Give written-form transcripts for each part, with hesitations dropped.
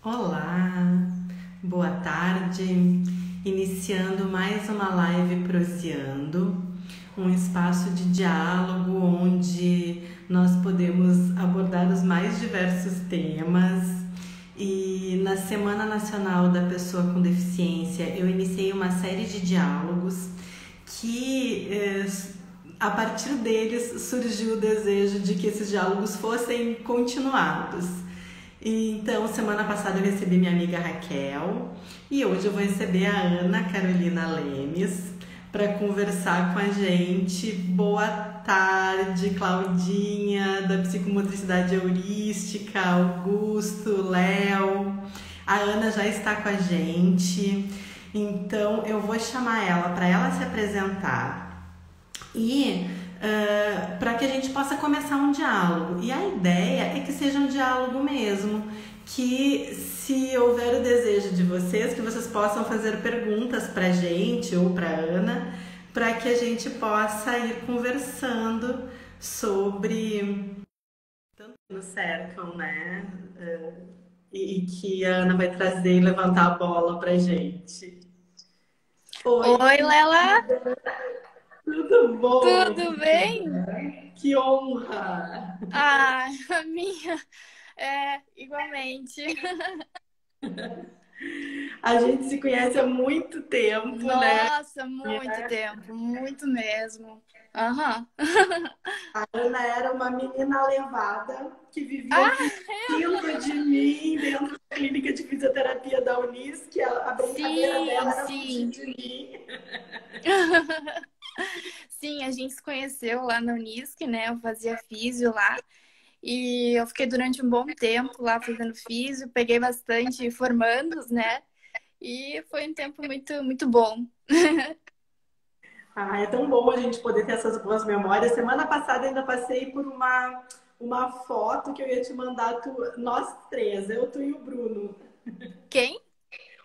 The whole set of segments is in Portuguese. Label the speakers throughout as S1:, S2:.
S1: Olá, boa tarde. Iniciando mais uma live Proseando, um espaço de diálogo onde nós podemos abordar os mais diversos temas. E na Semana Nacional da Pessoa com Deficiência, eu iniciei uma série de diálogos que a partir deles surgiu o desejo de que esses diálogos fossem continuados. Então, semana passada eu recebi minha amiga Raquel e hoje eu vou receber a Ana Carolina Lemes para conversar com a gente. Boa tarde, Claudinha, da Psicomotricidade Heurística, Augusto, Léo. A Ana já está com a gente, então eu vou chamar ela para ela se apresentar e para que a gente possa começar um diálogo. E a ideia é que seja um diálogo mesmo, que se houver o desejo de vocês, que vocês possam fazer perguntas para a gente ou para a Ana, para que a gente possa ir conversando sobre tanto que nos cercam, né? E que a Ana vai trazer e levantar a bola para a gente. Oi,
S2: Oi, Lela,
S1: tudo bom?
S2: tudo bem?
S1: Que honra!
S2: Ah, a minha igualmente.
S1: A gente se conhece há muito tempo, né?
S2: Nossa, muito tempo, muito mesmo. Aham.
S1: A Ana era uma menina levada que vivia
S2: Ah,
S1: fugindo de mim dentro da clínica de fisioterapia da Unisc. A brincadeira
S2: sim,
S1: dela era fugir
S2: sim.
S1: de mim.
S2: Sim, a gente se conheceu lá na Unisc, né? Eu fazia físio lá. E eu fiquei durante um bom tempo lá fazendo físio, peguei bastante formandos, né? E foi um tempo muito, muito bom.
S1: Ah, é tão bom a gente poder ter essas boas memórias. Semana passada ainda passei por uma foto que eu ia te mandar, nós três, eu, tu e o Bruno.
S2: Quem?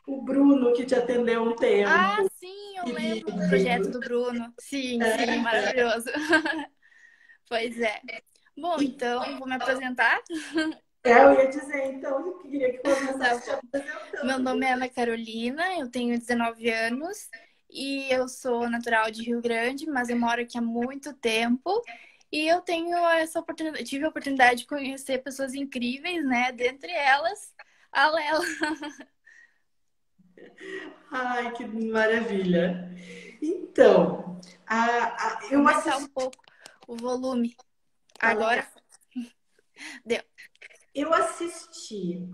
S1: O Bruno que te atendeu um
S2: Ah,
S1: tempo,
S2: sim, eu lembro do projeto
S1: querido.
S2: do Bruno. Sim, sim, maravilhoso. Pois é. Bom, então, vou me apresentar.
S1: Eu ia dizer, então, eu queria que
S2: Tá
S1: começasse te
S2: bom. Meu
S1: apresentando.
S2: nome é Ana Carolina, eu tenho 19 anos e eu sou natural de Rio Grande, mas eu moro aqui há muito tempo. E eu tenho essa oportunidade, tive a oportunidade de conhecer pessoas incríveis, né? Dentre elas, a Lela.
S1: Ai, que maravilha. Então, eu
S2: Aumentar
S1: assisti,
S2: um pouco o volume.
S1: tá legal.
S2: Agora deu.
S1: Eu assisti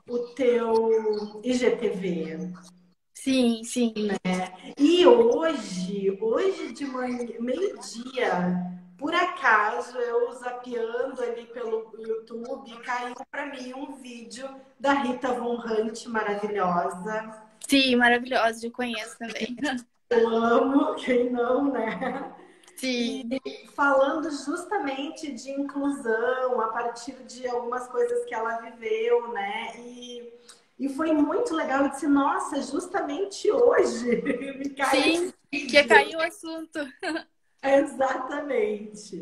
S1: o teu IGTV
S2: Sim, sim.
S1: e hoje de manhã, meio-dia, por acaso, eu zapeando ali pelo YouTube, caiu para mim um vídeo da Rita Von Hunt maravilhosa.
S2: Sim, maravilhosa, eu conheço também.
S1: Eu amo, quem não, né? E
S2: Sim.
S1: falando justamente de inclusão a partir de algumas coisas que ela viveu, né? E foi muito legal. Eu disse, nossa, justamente hoje me caiu
S2: Sim,
S1: esse
S2: que
S1: vídeo.
S2: caiu o assunto.
S1: Exatamente.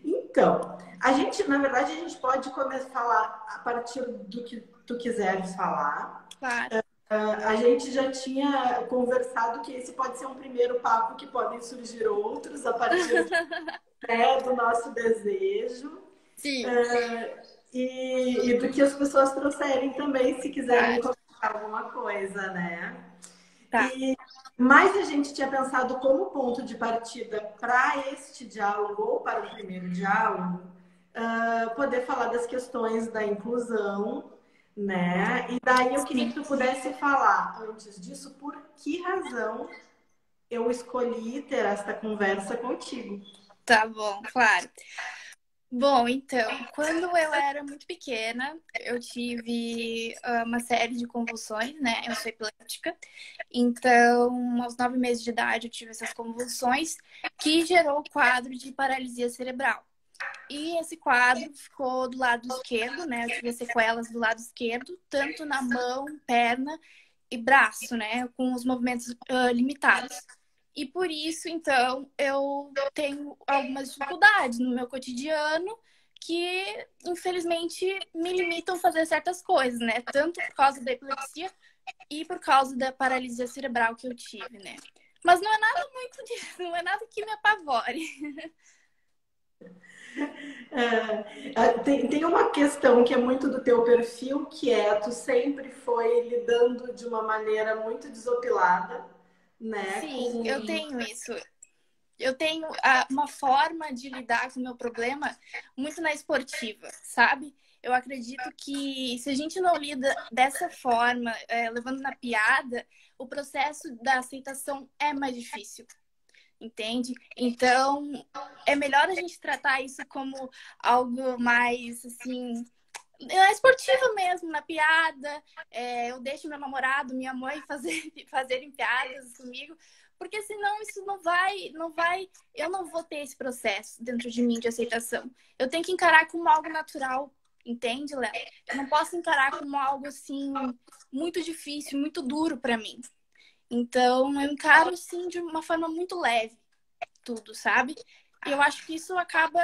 S1: Então, a gente, na verdade, a gente pode começar a falar a partir do que tu quiseres falar.
S2: Claro.
S1: A gente já tinha conversado que esse pode ser um primeiro papo, que podem surgir outros a partir, né, do nosso desejo
S2: Sim,
S1: e do que as pessoas trouxerem também, se quiserem
S2: claro.
S1: comentar alguma coisa, né?
S2: Tá.
S1: E mas a gente tinha pensado como ponto de partida para este diálogo ou para o primeiro diálogo, poder falar das questões da inclusão, né? E daí eu queria
S2: Sim.
S1: que tu pudesse falar antes disso por que razão eu escolhi ter esta conversa contigo.
S2: Tá bom, claro. Bom, então, quando eu era muito pequena, eu tive uma série de convulsões, né? Eu sou epiléptica. Então, aos 9 meses de idade, eu tive essas convulsões que gerou o quadro de paralisia cerebral. E esse quadro ficou do lado esquerdo, né? Eu tive sequelas do lado esquerdo, tanto na mão, perna e braço, né? Com os movimentos limitados. E por isso, então, eu tenho algumas dificuldades no meu cotidiano que, infelizmente, me limitam a fazer certas coisas, né? Tanto por causa da epilepsia e por causa da paralisia cerebral que eu tive, né? Mas não é nada muito disso, não é nada que me apavore.
S1: Tem uma questão que é muito do teu perfil, que é tu sempre foi lidando de uma maneira muito desopilada, né?
S2: Sim, eu tenho isso. Eu tenho uma forma de lidar com o meu problema muito na esportiva, sabe? Eu acredito que se a gente não lida dessa forma, levando na piada, o processo da aceitação é mais difícil, entende? Então, é melhor a gente tratar isso como algo mais, assim, na esportiva mesmo, na piada. Eu deixo meu namorado, minha mãe fazerem piadas comigo, porque senão isso não vai, eu não vou ter esse processo dentro de mim de aceitação. Eu tenho que encarar como algo natural, entende, Léo? Eu não posso encarar como algo assim muito difícil, muito duro para mim. Então, eu encaro assim de uma forma muito leve tudo, sabe? E eu acho que isso acaba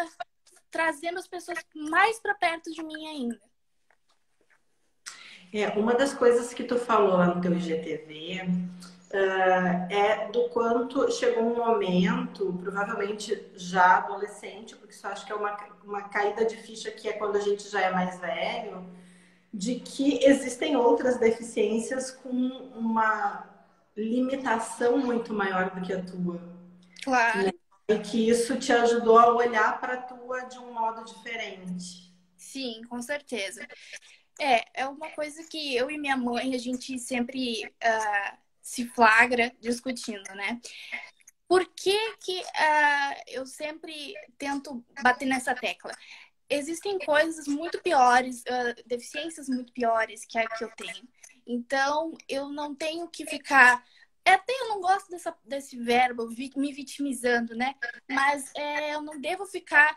S2: trazendo as pessoas mais para perto de mim ainda.
S1: Uma das coisas que tu falou lá no teu IGTV, é do quanto chegou um momento, provavelmente já adolescente, porque isso acho que é uma caída de ficha que é quando a gente já é mais velho, de que existem outras deficiências com uma limitação muito maior do que a tua.
S2: Claro.
S1: Né? E que isso te ajudou a olhar para a tua de um modo diferente.
S2: Sim, com certeza. É uma coisa que eu e minha mãe, a gente sempre se flagra discutindo, né? Por que eu sempre tento bater nessa tecla? Existem coisas muito piores, deficiências muito piores que a que eu tenho. Então, eu não tenho que ficar. Até eu não gosto desse verbo, me vitimizando, né? Mas eu não devo ficar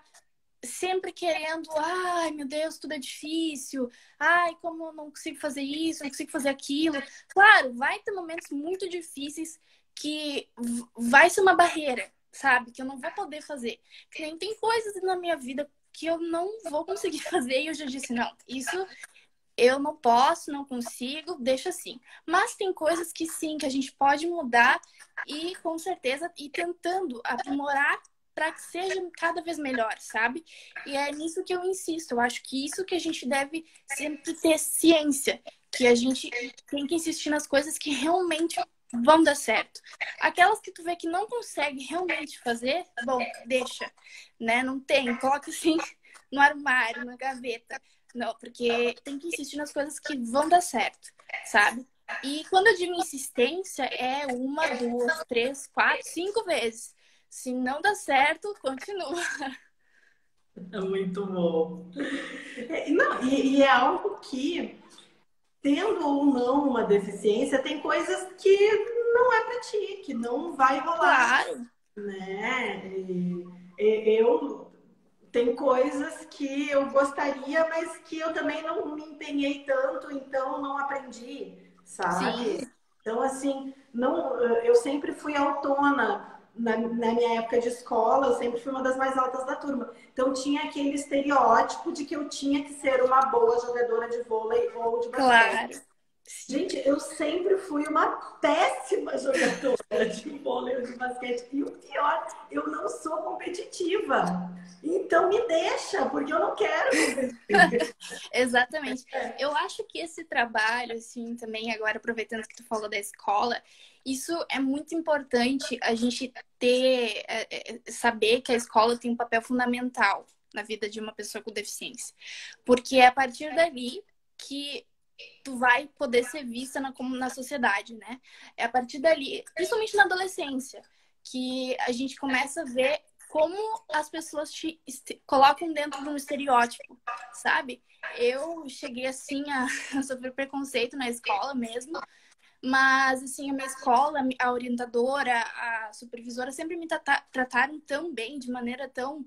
S2: sempre querendo, ai meu Deus, tudo é difícil, ai, como eu não consigo fazer isso, não consigo fazer aquilo. Claro, vai ter momentos muito difíceis que vai ser uma barreira, sabe? Que eu não vou poder fazer. Que nem tem coisas na minha vida que eu não vou conseguir fazer e eu já disse, não, isso eu não posso, não consigo, deixa assim. Mas tem coisas que sim, que a gente pode mudar e com certeza ir tentando aprimorar para que seja cada vez melhor, sabe? E é nisso que eu insisto. Eu acho que isso que a gente deve sempre ter ciência, que a gente tem que insistir nas coisas que realmente vão dar certo. Aquelas que tu vê que não consegue realmente fazer, bom, deixa, né? Não tem, coloca assim no armário, na gaveta. Não, porque tem que insistir nas coisas que vão dar certo, sabe? E quando eu digo insistência, é uma, duas, três, quatro, cinco vezes. Se não dá certo, continua.
S1: É muito bom. Não, e é algo que, tendo ou não uma deficiência, tem coisas que não é para ti, que não vai rolar,
S2: Claro.
S1: né? Eu tem coisas que eu gostaria, mas que eu também não me empenhei tanto, então não aprendi, sabe?
S2: Sim,
S1: Então, assim, não, eu sempre fui autona. Na minha época de escola, eu sempre fui uma das mais altas da turma. Então, tinha aquele estereótipo de que eu tinha que ser uma boa jogadora de vôlei ou de basquete.
S2: claro.
S1: Gente, eu sempre fui uma péssima jogadora de vôlei ou de basquete. E o pior, eu não sou competitiva. Então me deixa, porque eu não quero competir.
S2: Exatamente. Eu acho que esse trabalho, assim, também, agora aproveitando que tu falou da escola, isso é muito importante a gente ter, saber que a escola tem um papel fundamental na vida de uma pessoa com deficiência. Porque é a partir dali que tu vai poder ser vista como na sociedade, né? É a partir dali, principalmente na adolescência, que a gente começa a ver como as pessoas te colocam dentro de um estereótipo, sabe? Eu cheguei assim a sofrer preconceito na escola mesmo, mas assim, a minha escola, a orientadora, a supervisora sempre me trataram tão bem, de maneira tão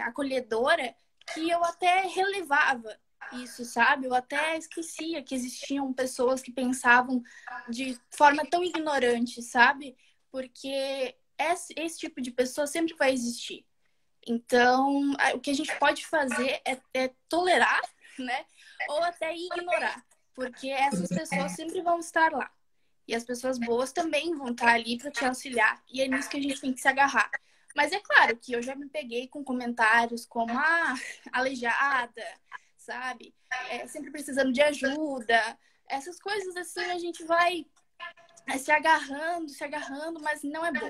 S2: acolhedora, que eu até relevava isso, sabe? Eu até esquecia que existiam pessoas que pensavam de forma tão ignorante, sabe? Porque esse tipo de pessoa sempre vai existir. Então, o que a gente pode fazer é tolerar, né? Ou até ignorar, porque essas pessoas sempre vão estar lá. E as pessoas boas também vão estar ali para te auxiliar. E é nisso que a gente tem que se agarrar. Mas é claro que eu já me peguei com comentários como, aleijada, sabe? Sempre precisando de ajuda. Essas coisas assim a gente vai se agarrando, mas não é bom.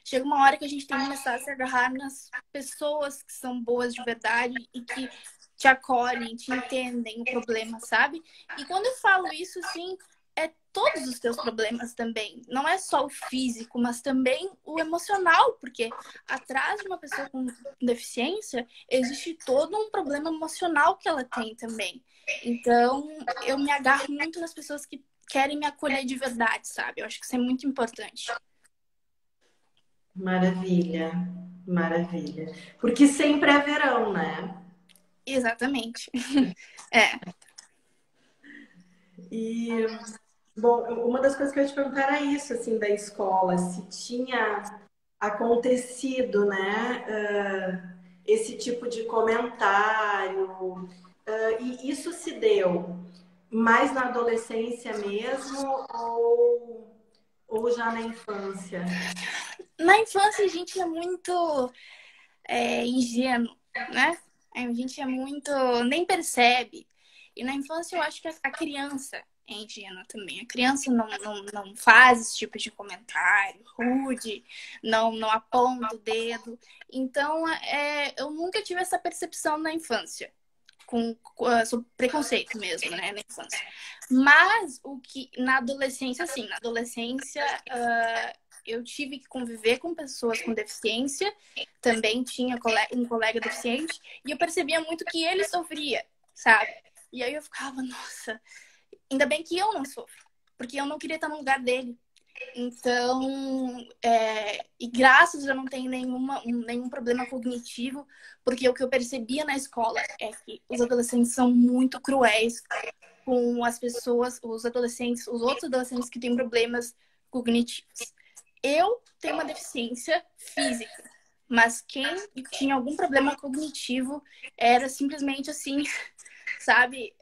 S2: Chega uma hora que a gente tem que começar a se agarrar nas pessoas que são boas de verdade e que te acolhem, te entendem o problema, sabe? E quando eu falo isso, assim, é todos os teus problemas também. Não é só o físico, mas também o emocional, porque atrás de uma pessoa com deficiência existe todo um problema emocional que ela tem também. Então, eu me agarro muito nas pessoas que querem me acolher de verdade, sabe? Eu acho que isso é muito importante.
S1: Maravilha, maravilha. Porque sempre é verão, né?
S2: Exatamente. É.
S1: E, bom, uma das coisas que eu ia te perguntar era isso, assim, da escola, se tinha acontecido, né, esse tipo de comentário, e isso se deu mais na adolescência mesmo ou já na infância?
S2: Na infância a gente é muito ingênuo, né? A gente é muito. Nem percebe. E na infância eu acho que a criança é ingênua também. A criança não faz esse tipo de comentário rude, não aponta o dedo. Então, eu nunca tive essa percepção na infância. Sobre preconceito mesmo, né, na infância. Mas o que na adolescência, sim, na adolescência eu tive que conviver com pessoas com deficiência, também tinha um colega deficiente, e eu percebia muito que ele sofria, sabe? E aí eu ficava, nossa, ainda bem que eu não sofro, porque eu não queria estar no lugar dele. Então, e graças a eu não tenho nenhum problema cognitivo, porque o que eu percebia na escola é que os adolescentes são muito cruéis com as pessoas, os adolescentes, os outros adolescentes que têm problemas cognitivos. Eu tenho uma deficiência física, mas quem tinha algum problema cognitivo era simplesmente assim, sabe?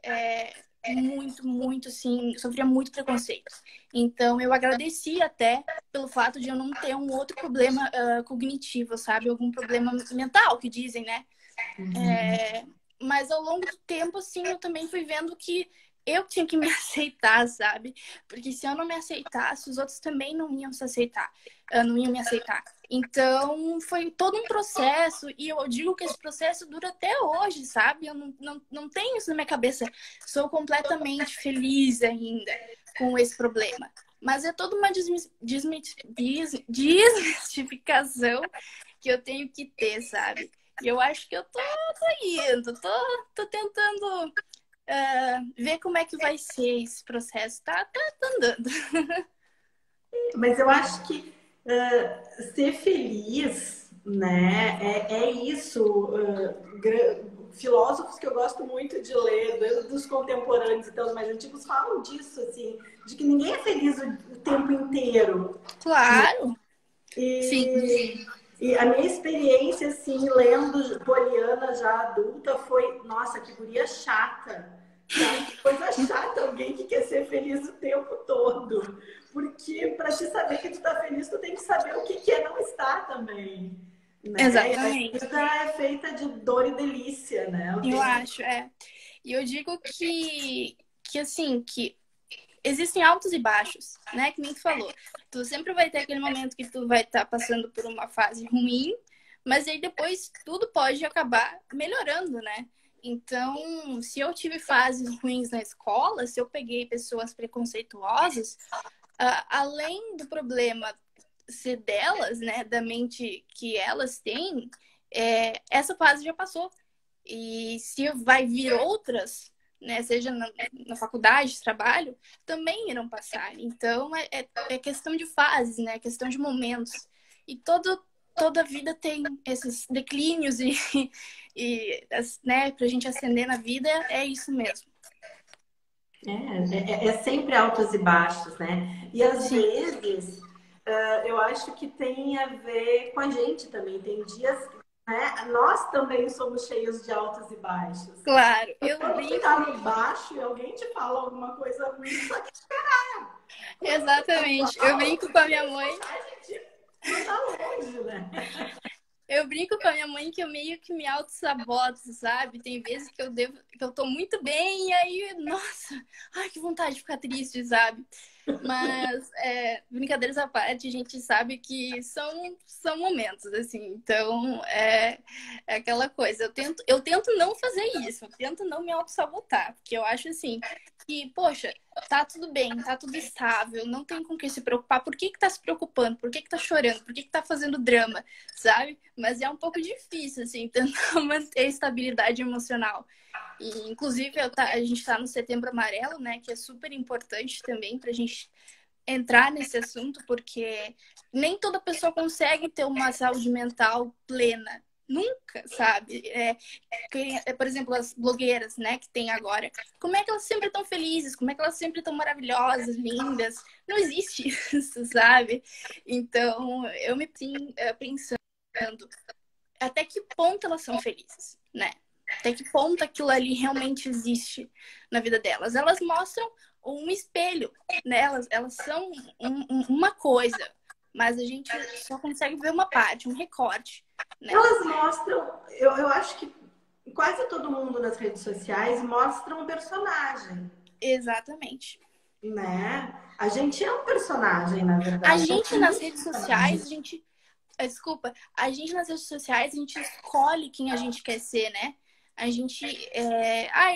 S2: Muito, muito, assim, sofria muito preconceito. Então, eu agradeci até pelo fato de eu não ter um outro problema cognitivo, sabe? Algum problema mental, que dizem, né? Mas ao longo do tempo, assim, eu também fui vendo que eu tinha que me aceitar, sabe? Porque se eu não me aceitasse, os outros também não iam se aceitar, não iam me aceitar. Então, foi todo um processo, e eu digo que esse processo dura até hoje, sabe? Eu não tenho isso na minha cabeça. Sou completamente feliz ainda com esse problema. Mas é toda uma desmistificação que eu tenho que ter, sabe? E eu acho que eu tô indo, tô tentando ver como é que vai ser esse processo. Tá andando.
S1: Mas eu acho que ser feliz, né, é isso. Filósofos que eu gosto muito de ler, dos contemporâneos e dos mais antigos, falam disso, assim, de que ninguém é feliz o tempo inteiro.
S2: Claro, sim.
S1: E a minha experiência, assim, lendo Poliana já adulta foi, nossa, que guria chata. Sabe? Que coisa chata alguém que quer ser feliz o tempo todo. Porque para te saber que tu tá feliz, tu tem que saber o que é não estar também. Né? E a
S2: Exatamente.
S1: vida é feita de dor e delícia, né?
S2: Eu acho, E eu digo que assim, que existem altos e baixos, né? Que nem tu falou. Tu sempre vai ter aquele momento que tu vai estar passando por uma fase ruim, mas aí depois tudo pode acabar melhorando, né? Então, se eu tive fases ruins na escola, se eu peguei pessoas preconceituosas, além do problema ser delas, né, da mente que elas têm, essa fase já passou. E se vai vir outras, né, seja na faculdade, trabalho, também irão passar. Então, é questão de fases, né, é questão de momentos. E toda vida tem esses declínios né, para a gente ascender na vida, é isso mesmo.
S1: É sempre altos e baixos, né? E às
S2: Sim,
S1: vezes eu acho que tem a ver com a gente também. Tem dias né? Nós também somos cheios de altos e baixos.
S2: Claro, eu
S1: Quando tu
S2: brinco.
S1: tá no baixo e alguém te fala alguma coisa ruim, tu só quer chorar. Quando tu tá no
S2: Exatamente. Eu
S1: alto,
S2: brinco
S1: tu
S2: com a
S1: quer
S2: minha mãe.
S1: de mandar longe, né?
S2: Eu brinco com a minha mãe que eu meio que me auto-saboto, sabe? Tem vezes que eu tô muito bem e aí, nossa, ai, que vontade de ficar triste, sabe? Mas, brincadeiras à parte, a gente sabe que são momentos, assim. Então, é aquela coisa. Eu tento não fazer isso. Eu tento não me auto-sabotar. Porque eu acho, assim, que, poxa, tá tudo bem, tá tudo estável. Não tem com o que se preocupar. Por que que tá se preocupando? Por que que tá chorando? Por que que tá fazendo drama? Sabe? Mas é um pouco difícil, assim, tentar manter a estabilidade emocional. E, inclusive, a gente está no Setembro Amarelo, né? Que é super importante também para a gente entrar nesse assunto, porque nem toda pessoa consegue ter uma saúde mental plena. Nunca, sabe? Por exemplo, as blogueiras, né, que tem agora. Como é que elas sempre estão felizes? Como é que elas sempre estão maravilhosas, lindas? Não existe isso, sabe? Então, eu me pensando até que ponto elas são felizes, né? Até que ponto aquilo ali realmente existe na vida delas. Elas mostram um espelho, né? Elas são uma coisa, mas a gente só consegue ver uma parte, um recorte, né?
S1: Elas mostram, eu acho que quase todo mundo nas redes sociais mostra um personagem,
S2: Exatamente.
S1: né? A gente é um personagem, na
S2: A
S1: verdade.
S2: gente nas
S1: Somos
S2: redes sociais,
S1: personagens.
S2: a gente. Desculpa, a gente nas redes sociais, a gente escolhe quem a gente quer ser, né? A gente.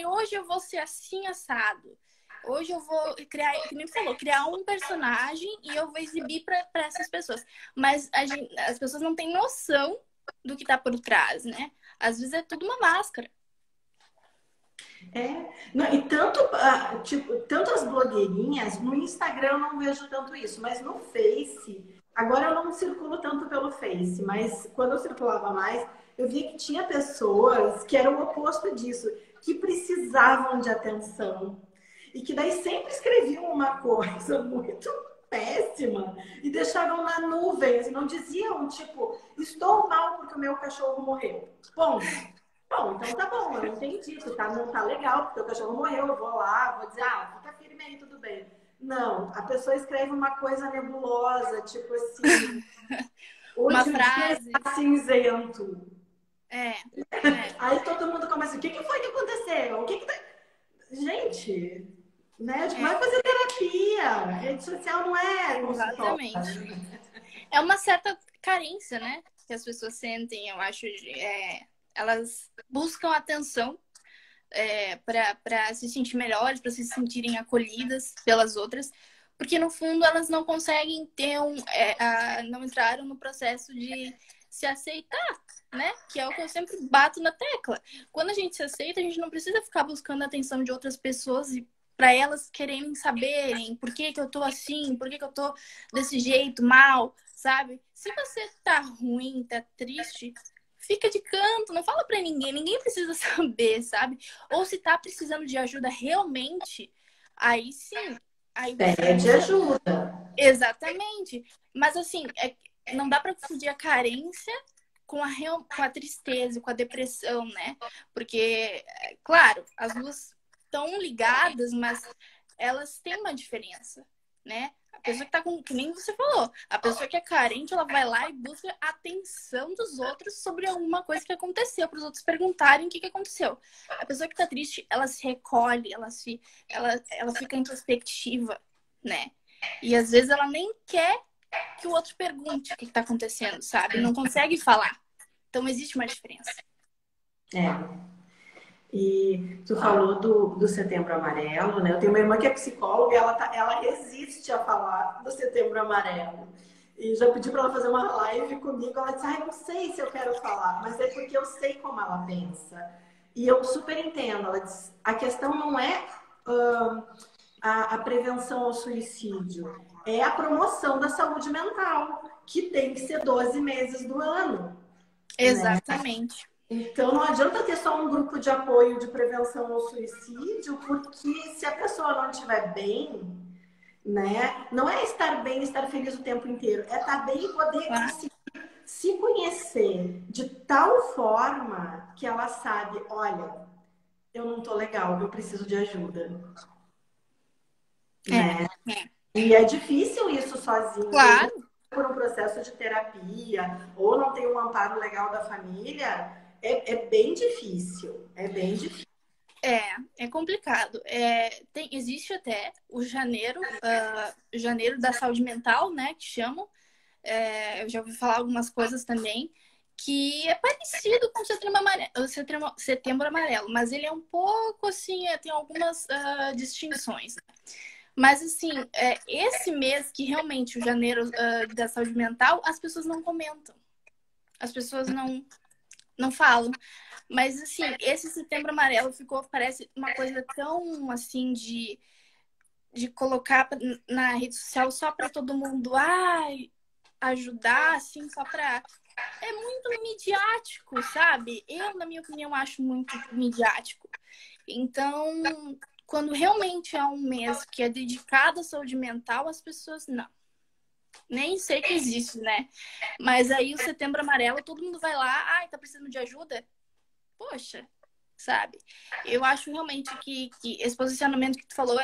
S2: Hoje eu vou ser assim assado. Hoje eu vou criar, que nem falou, criar um personagem e eu vou exibir para essas pessoas. Mas as pessoas não têm noção do que tá por trás, né? Às vezes é tudo uma máscara.
S1: É. Não, e tanto, tipo, tanto as blogueirinhas, no Instagram eu não vejo tanto isso, mas no Face, agora eu não circulo tanto pelo Face, mas quando eu circulava mais, eu via que tinha pessoas que eram o oposto disso, que precisavam de atenção. E que daí sempre escreviam uma coisa muito péssima e deixavam na nuvem, assim, não diziam, tipo, estou mal porque o meu cachorro morreu. Ponto. Bom, então tá bom, eu entendi, tu tá, não tá legal, porque o cachorro morreu, eu vou lá, vou dizer, fica firme aí, tudo bem. Não, a pessoa escreve uma coisa nebulosa, tipo assim,
S2: Uma
S1: hoje o dia
S2: frase.
S1: está cinzento.
S2: É, é,
S1: Aí todo mundo começa, o que que foi que aconteceu? O que que tá... Gente, né? Eu digo,
S2: é,
S1: vai fazer terapia. Rede social não é consultório.
S2: exatamente. É uma certa carência, né? Que as pessoas sentem, eu acho. Elas buscam atenção para se sentir melhores, para se sentirem acolhidas pelas outras, porque no fundo elas não conseguem não entraram no processo de se aceitar, né? Que é o que eu sempre bato na tecla. Quando a gente se aceita, a gente não precisa ficar buscando a atenção de outras pessoas e para elas quererem saberem por que que eu tô assim, por que que eu tô desse jeito, mal, sabe? Se você tá ruim, tá triste, fica de canto, não fala pra ninguém, ninguém precisa saber, sabe? Ou se tá precisando de ajuda realmente, aí sim, aí você
S1: Pede
S2: busca.
S1: ajuda.
S2: Exatamente. Mas assim, não dá pra confundir a carência com a tristeza, com a depressão, né? Porque, claro, as duas estão ligadas, mas elas têm uma diferença, né? A pessoa que tá com, que nem você falou, a pessoa que é carente, ela vai lá e busca a atenção dos outros sobre alguma coisa que aconteceu, para os outros perguntarem o que que aconteceu. A pessoa que tá triste, ela se recolhe, ela fica introspectiva, né? E às vezes ela nem quer que o outro pergunte o que está acontecendo, sabe? Não consegue falar. Então existe uma diferença.
S1: É. E tu falou do Setembro Amarelo, né? Eu tenho uma irmã que é psicóloga e ela resiste a falar do Setembro Amarelo. E já pedi para ela fazer uma live comigo. Ela disse, não sei se eu quero falar, mas é porque eu sei como ela pensa. E eu super entendo. Ela diz, a questão não é a prevenção ao suicídio, é a promoção da saúde mental, que tem que ser 12 meses do ano, né?
S2: Exatamente.
S1: Então, não adianta ter só um grupo de apoio de prevenção ao suicídio, porque se a pessoa não estiver bem, né? Não é estar bem, estar feliz o tempo inteiro. É estar bem e poder
S2: Claro.
S1: conseguir
S3: se conhecer de tal forma que ela sabe, olha, eu não tô legal, eu preciso de ajuda, né?
S2: É,
S3: E é difícil isso sozinho. Quem não
S2: claro.
S3: passa por um processo de terapia ou não tem um amparo legal da família, é bem difícil. É bem difícil.
S2: É complicado. Existe até o janeiro da saúde mental, né, que chamam. Eu já ouvi falar algumas coisas também, que é parecido com o Setembro Amarelo, mas ele é um pouco assim, tem algumas distinções. Mas assim, esse mês que realmente o janeiro da saúde mental, as pessoas não comentam. As pessoas não falam. Mas, assim, esse Setembro Amarelo parece uma coisa tão, assim, de colocar na rede social só para todo mundo ajudar, assim, só para... É muito midiático, sabe? Eu, na minha opinião, acho muito midiático. Então, quando realmente é um mês que é dedicado à saúde mental, as pessoas não. Nem sei que existe, né? Mas aí o Setembro Amarelo, todo mundo vai lá, tá precisando de ajuda? Poxa, sabe? Eu acho realmente que esse posicionamento que tu falou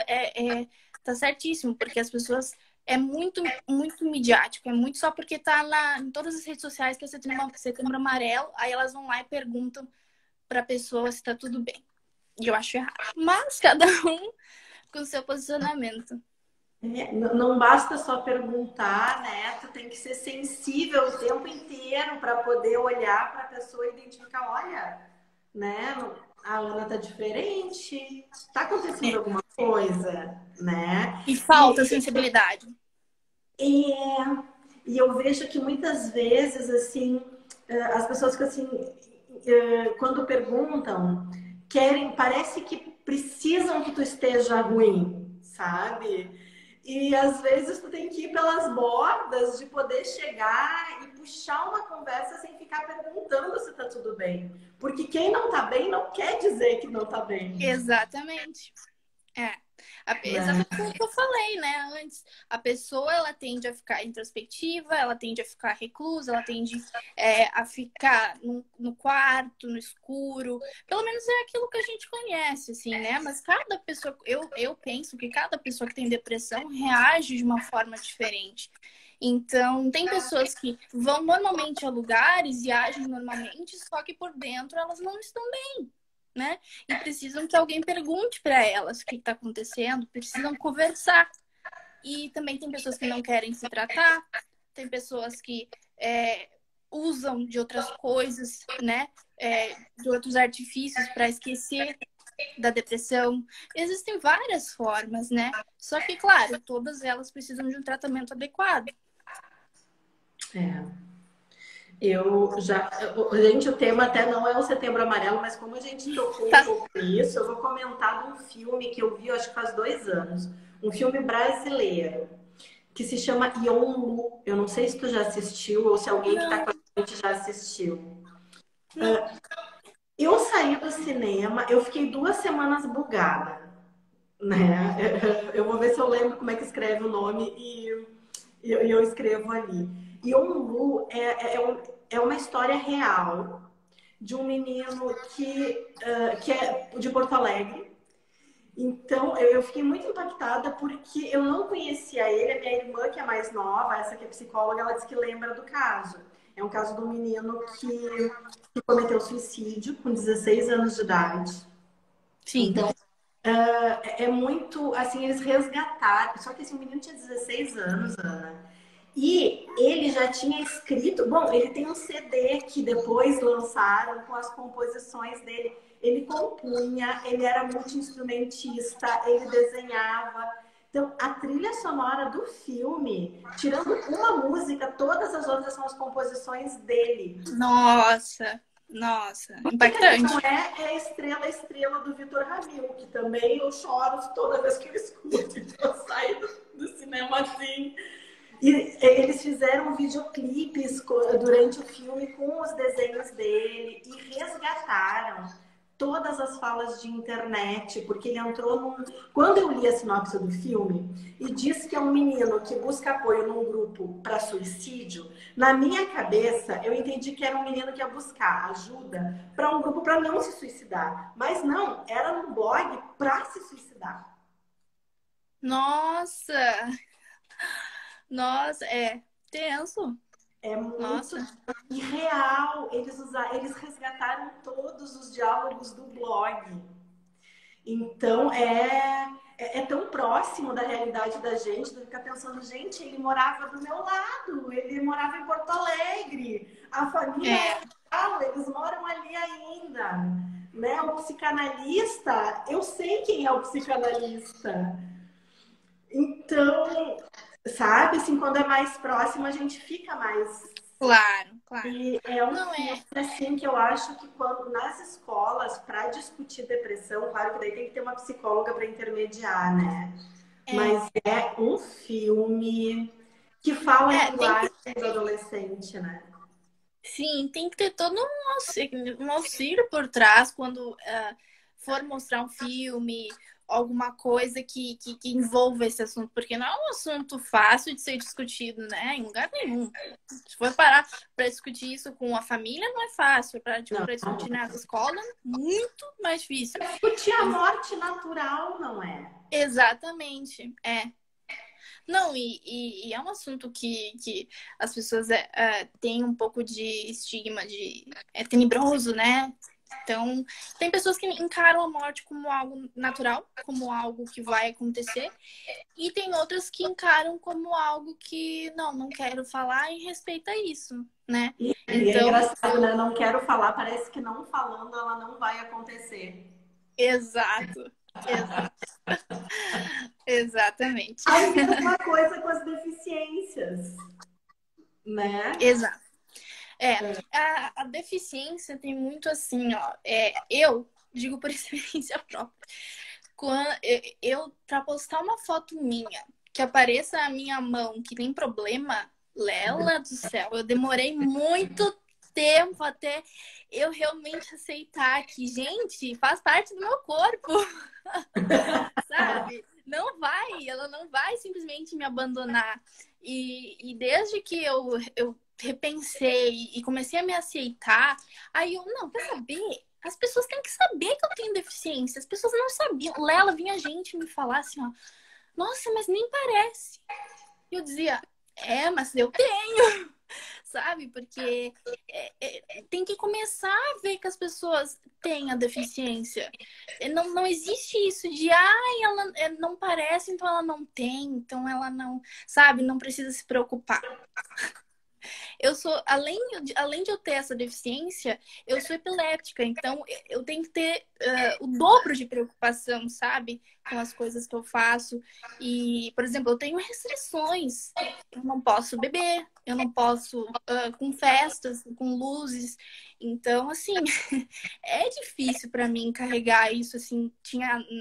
S2: tá certíssimo, porque as pessoas é muito, muito midiático, é muito só porque tá em todas as redes sociais que é Setembro Amarelo, aí elas vão lá e perguntam pra pessoa se tá tudo bem. E eu acho errado. Mas cada um com o seu posicionamento.
S3: Não basta só perguntar, né? Tu tem que ser sensível o tempo inteiro para poder olhar para a pessoa e identificar, olha, né? A Ana tá diferente, tá acontecendo alguma coisa, né?
S2: E falta sensibilidade.
S3: E, e eu vejo que muitas vezes, assim, as pessoas que, assim, quando perguntam, parece que precisam que tu esteja ruim, sabe? E às vezes tu tem que ir pelas bordas de poder chegar e puxar uma conversa sem ficar perguntando se tá tudo bem. Porque quem não tá bem não quer dizer que não tá bem.
S2: Exatamente. Exatamente o que eu falei, né, antes. A pessoa, ela tende a ficar introspectiva, ela tende a ficar reclusa, ela tende a ficar no quarto, no escuro. Pelo menos é aquilo que a gente conhece, assim, né? Mas cada pessoa, eu penso que cada pessoa que tem depressão reage de uma forma diferente. Então, tem pessoas que vão normalmente a lugares e agem normalmente, só que por dentro elas não estão bem, né? E precisam que alguém pergunte para elas o que está acontecendo, precisam conversar. E também tem pessoas que não querem se tratar, tem pessoas que usam de outras coisas, né? De outros artifícios para esquecer da depressão. Existem várias formas, né? Só que, claro, todas elas precisam de um tratamento adequado.
S3: Gente, o tema até não é o Setembro Amarelo, mas como a gente tocou um pouco nisso, eu vou comentar de um filme que eu vi, acho que faz 2 anos. Um filme brasileiro, que se chama Yonlu. Eu não sei se tu já assistiu ou se alguém que tá com a gente já assistiu. Eu saí do cinema, eu fiquei 2 semanas bugada, né? Eu vou ver se eu lembro como é que escreve o nome e eu escrevo ali. Yonlu é uma história real de um menino que é de Porto Alegre. Então, eu fiquei muito impactada porque eu não conhecia ele. A minha irmã, que é mais nova, essa que é psicóloga, ela disse que lembra do caso. É um caso de um menino que cometeu suicídio com 16 anos de idade.
S2: Sim.
S3: Então, é muito, assim, eles resgataram. Só que esse menino tinha 16 anos, Ana. E ele já tinha escrito... Bom, ele tem um CD que depois lançaram com as composições dele. Ele compunha, ele era multi-instrumentista, ele desenhava. Então, a trilha sonora do filme, tirando uma música, todas as outras são as composições dele.
S2: Nossa, impactante.
S3: Não é a estrela do Vitor Ramil, que também eu choro toda vez que eu escuto. Então, eu saio do cinema assim. E eles fizeram videoclipes durante o filme com os desenhos dele e resgataram todas as falas de internet, porque ele entrou num... Quando eu li a sinopse do filme e diz que é um menino que busca apoio num grupo para suicídio, na minha cabeça eu entendi que era um menino que ia buscar ajuda para um grupo para não se suicidar. Mas não, era um blog para se suicidar.
S2: Nossa! Nossa, é tenso.
S3: É muito
S2: Nossa.
S3: irreal. Eles resgataram todos os diálogos do blog. Então, é tão próximo da realidade da gente, de ficar pensando, gente, ele morava do meu lado, ele morava em Porto Alegre, a família é real, eles moram ali ainda. Né? O psicanalista, eu sei quem é o psicanalista. Então, sabe, assim, quando é mais próximo, a gente fica mais...
S2: Claro, claro.
S3: E é um
S2: Não
S3: filme, assim, que eu acho que quando nas escolas, para discutir depressão, claro que daí tem que ter uma psicóloga para intermediar, né? Mas é um filme que fala a linguagem do adolescente, né?
S2: Sim, tem que ter todo um auxílio por trás quando for mostrar um filme, alguma coisa que envolva esse assunto, porque não é um assunto fácil de ser discutido, né? Em lugar nenhum. Se for parar para discutir isso com a família, não é fácil. Para discutir na escola, muito mais difícil.
S3: Discutir a morte natural, não é?
S2: Exatamente, Não, e é um assunto que as pessoas têm um pouco de estigma, é tenebroso, né? Então, tem pessoas que encaram a morte como algo natural, como algo que vai acontecer, e tem outras que encaram como algo que, não quero falar e respeita isso, né?
S3: E é engraçado, né? Não quero falar, parece que não falando ela não vai acontecer.
S2: Exato. Exatamente.
S3: A mesma coisa com as deficiências, né?
S2: Exato. A deficiência tem muito assim, ó. Eu digo por experiência própria. Quando pra postar uma foto minha, que apareça a minha mão, que tem problema, Lela do céu, eu demorei muito tempo até eu realmente aceitar que, gente, faz parte do meu corpo. Sabe? Ela não vai simplesmente me abandonar. E desde que eu repensei e comecei a me aceitar, aí não, quer saber? As pessoas têm que saber que eu tenho deficiência. As pessoas não sabiam. Lela, vinha gente me falar assim, ó, nossa, mas nem parece. Eu dizia, mas eu tenho. Sabe? Porque tem que começar a ver que as pessoas têm a deficiência. Não existe isso de, ela não parece, então ela não tem, então ela não, sabe? Não precisa se preocupar. Eu sou, além de eu ter essa deficiência, eu sou epiléptica, então eu tenho que ter o dobro de preocupação, sabe? Com as coisas que eu faço. E, por exemplo, eu tenho restrições. Eu não posso beber, eu não posso com festas, com luzes. Então, assim, é difícil para mim carregar isso, assim.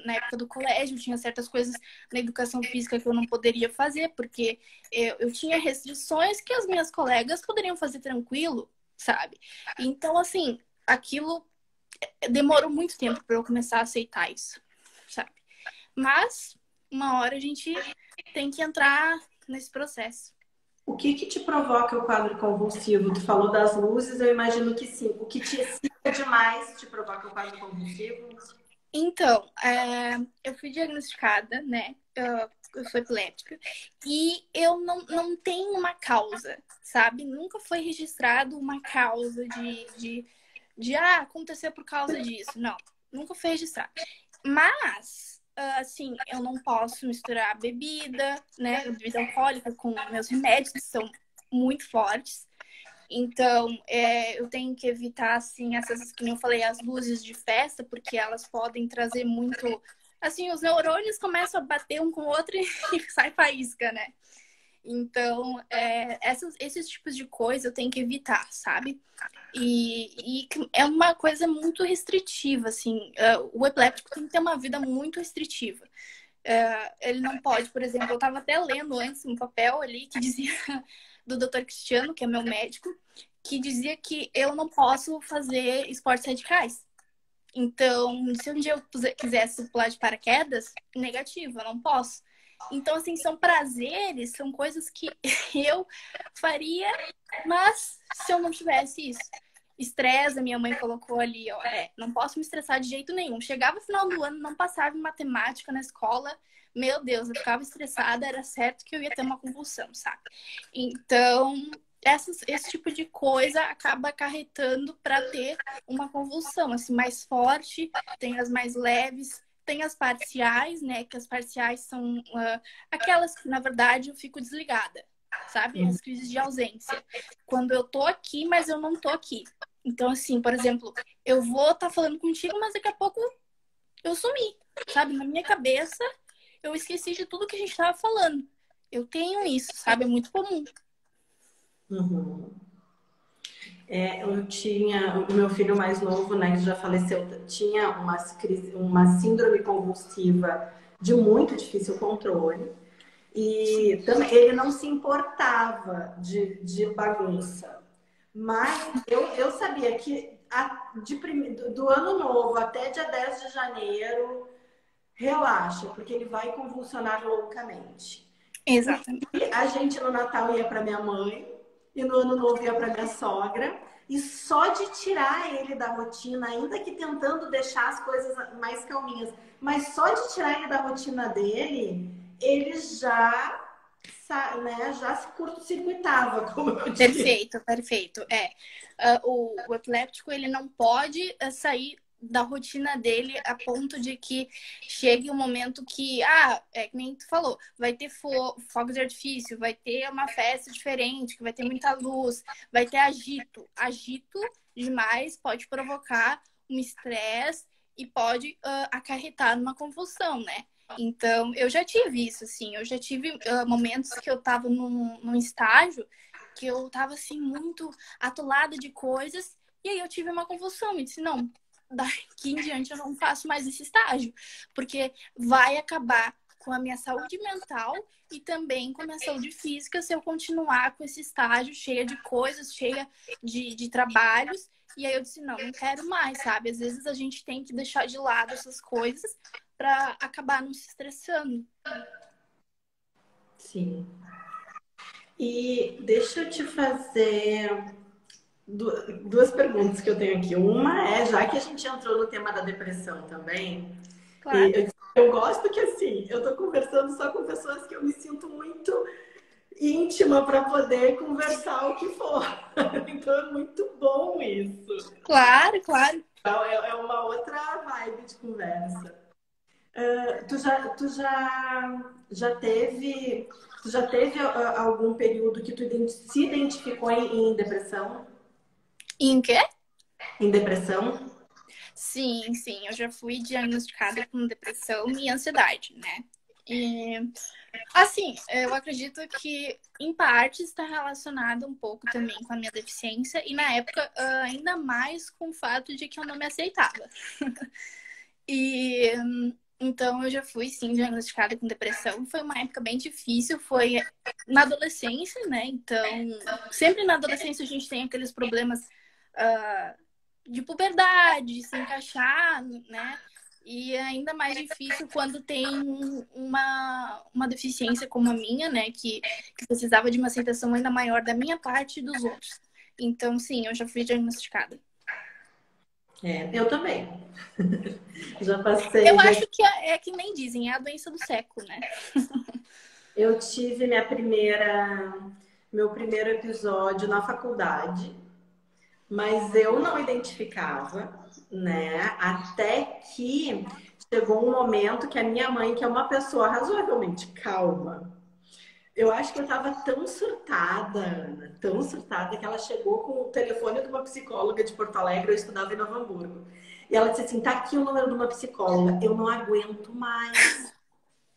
S2: Na época do colégio, tinha certas coisas na educação física que eu não poderia fazer, porque eu tinha restrições que as minhas colegas poderiam fazer tranquilo, sabe? Então, assim, aquilo demorou muito tempo para eu começar a aceitar isso, sabe? Mas, uma hora a gente tem que entrar nesse processo.
S3: O que te provoca o quadro convulsivo? Tu falou das luzes, eu imagino que sim. O que te excita demais te provoca o quadro convulsivo?
S2: Então, eu fui diagnosticada, né? Eu sou epiléptica e eu não tenho uma causa, sabe? Nunca foi registrado uma causa de acontecer por causa disso. Não, nunca foi registrado. Mas, assim, eu não posso misturar bebida, né? Bebida alcoólica com meus remédios, que são muito fortes. Então, eu tenho que evitar, assim, essas, como eu falei, as luzes de festa, porque elas podem trazer muito... Assim, os neurônios começam a bater um com o outro e sai faísca, né? Então, esses tipos de coisa eu tenho que evitar, sabe? E é uma coisa muito restritiva, assim. O epiléptico tem que ter uma vida muito restritiva. Ele não pode, por exemplo, eu estava até lendo antes um papel ali que dizia do Dr. Cristiano, que é meu médico, que dizia que eu não posso fazer esportes radicais. Então, se um dia eu quisesse pular de paraquedas, negativo, eu não posso. Então, assim, são prazeres, são coisas que eu faria, mas se eu não tivesse isso. Estresse, a minha mãe colocou ali, ó, não posso me estressar de jeito nenhum. Chegava no final do ano, não passava em matemática na escola, meu Deus, eu ficava estressada, era certo que eu ia ter uma convulsão, sabe? Então, esse tipo de coisa acaba acarretando para ter uma convulsão, assim, mais forte, tem as mais leves, tem as parciais, né? Que as parciais são aquelas que, na verdade, eu fico desligada, sabe? As crises de ausência. Quando eu tô aqui, mas eu não tô aqui. Então, assim, por exemplo, eu vou estar falando contigo, mas daqui a pouco eu sumi, sabe? Na minha cabeça, eu esqueci de tudo que a gente estava falando. Eu tenho isso, sabe? É muito comum.
S3: Uhum. Eu tinha, o meu filho mais novo, né, que já faleceu, tinha uma síndrome convulsiva de muito difícil controle. E também ele não se importava de bagunça. Mas eu sabia que do ano novo até dia 10 de janeiro, relaxa, porque ele vai convulsionar loucamente.
S2: Exatamente.
S3: E a gente no Natal ia para minha mãe e no Ano Novo ia para minha sogra. E só de tirar ele da rotina, ainda que tentando deixar as coisas mais calminhas, mas só de tirar ele da rotina dele, ele já, né, já se curto-circuitava, como eu disse.
S2: Perfeito, perfeito. O epiléptico, ele não pode sair da rotina dele a ponto de que chegue um momento que, que nem tu falou, vai ter fogos de artifício, vai ter uma festa diferente, que vai ter muita luz, vai ter agito. Agito demais pode provocar um estresse e pode acarretar numa convulsão, né? Então, eu já tive isso, assim, eu já tive momentos que eu tava num estágio que eu tava, assim, muito atolada de coisas, e aí eu tive uma convulsão e disse, não, daqui em diante eu não faço mais esse estágio, porque vai acabar com a minha saúde mental e também com a minha saúde física se eu continuar com esse estágio cheia de coisas, cheia de trabalhos. E aí eu disse, não quero mais, sabe? Às vezes a gente tem que deixar de lado essas coisas para acabar não se estressando.
S3: Sim. E deixa eu te fazer duas perguntas que eu tenho aqui. Uma é, já que a gente entrou no tema da depressão também,
S2: Claro.
S3: eu gosto que assim, eu tô conversando só com pessoas que eu me sinto muito íntima para poder conversar o que for. Então é muito bom isso.
S2: Claro, claro.
S3: É uma outra vibe de conversa. Tu já teve algum período que tu se identificou em depressão?
S2: Em quê?
S3: Em depressão?
S2: Sim, sim, eu já fui diagnosticada com depressão e ansiedade, né? E, assim, eu acredito que, em parte, está relacionado um pouco também com a minha deficiência e, na época, ainda mais com o fato de que eu não me aceitava. E, então, eu já fui, sim, diagnosticada com depressão. Foi uma época bem difícil, foi na adolescência, né? Então, sempre na adolescência a gente tem aqueles problemas de puberdade, de se encaixar, né? E é ainda mais difícil quando tem uma deficiência como a minha, né? Que precisava de uma aceitação ainda maior da minha parte e dos outros. Então, sim, eu já fui diagnosticada.
S3: Eu também. Já passei.
S2: Eu acho que é que nem dizem, é a doença do século, né?
S3: Eu tive meu primeiro episódio na faculdade, mas eu não identificava, né? Até que chegou um momento que a minha mãe, que é uma pessoa razoavelmente calma, eu acho que eu tava tão surtada, Ana, tão surtada, que ela chegou com o telefone de uma psicóloga de Porto Alegre, eu estudava em Novo Hamburgo. E ela disse assim, tá aqui o número de uma psicóloga, eu não aguento mais.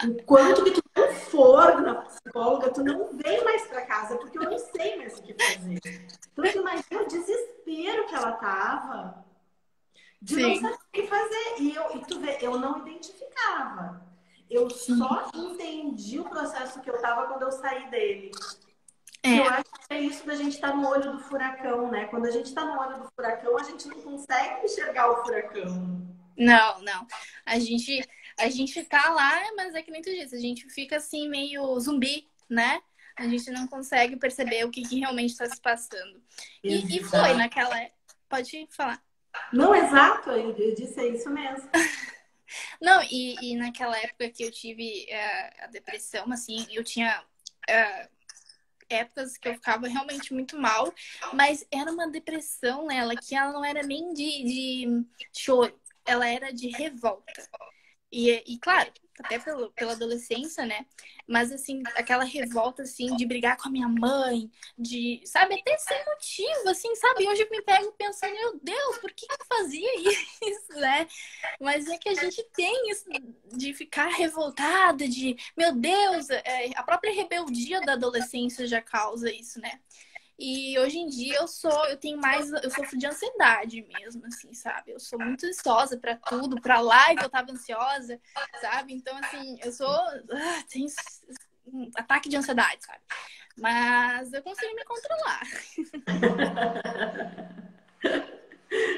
S3: Enquanto que tu não for na psicóloga, tu não vem mais pra casa, porque eu não sei mais o que fazer. Então, tu imagina o desespero que ela tava de não saber o que fazer. E tu vê, eu não identificava. Eu só entendi o processo que eu tava quando eu saí dele. Eu acho é isso da gente estar no olho do furacão, né? Quando a gente está no olho do furacão, a gente não consegue enxergar o furacão.
S2: Não, não. A gente, a gente tá lá, mas é que nem tu disse, a gente fica assim meio zumbi, né? A gente não consegue perceber o que, que realmente está se passando. E foi
S3: Exato.
S2: naquela. Pode falar.
S3: Não, exato, eu disse é isso mesmo.
S2: Não, e naquela época que eu tive a depressão, assim, eu tinha épocas que eu ficava realmente muito mal, mas era uma depressão nela que ela não era nem de choro, ela era de revolta. E claro, até pela adolescência, né? Mas, assim, aquela revolta, assim, de brigar com a minha mãe, de, sabe, até sem motivo, assim, sabe? Hoje eu me pego pensando, meu Deus, por que eu fazia isso, né? Mas é que a gente tem isso de ficar revoltada, de, meu Deus, a própria rebeldia da adolescência já causa isso, né? E hoje em dia eu sofro de ansiedade mesmo, assim, sabe? Eu sou muito ansiosa pra tudo, pra live eu tava ansiosa, sabe? Então, assim, tenho um ataque de ansiedade, sabe? Mas eu consigo me controlar.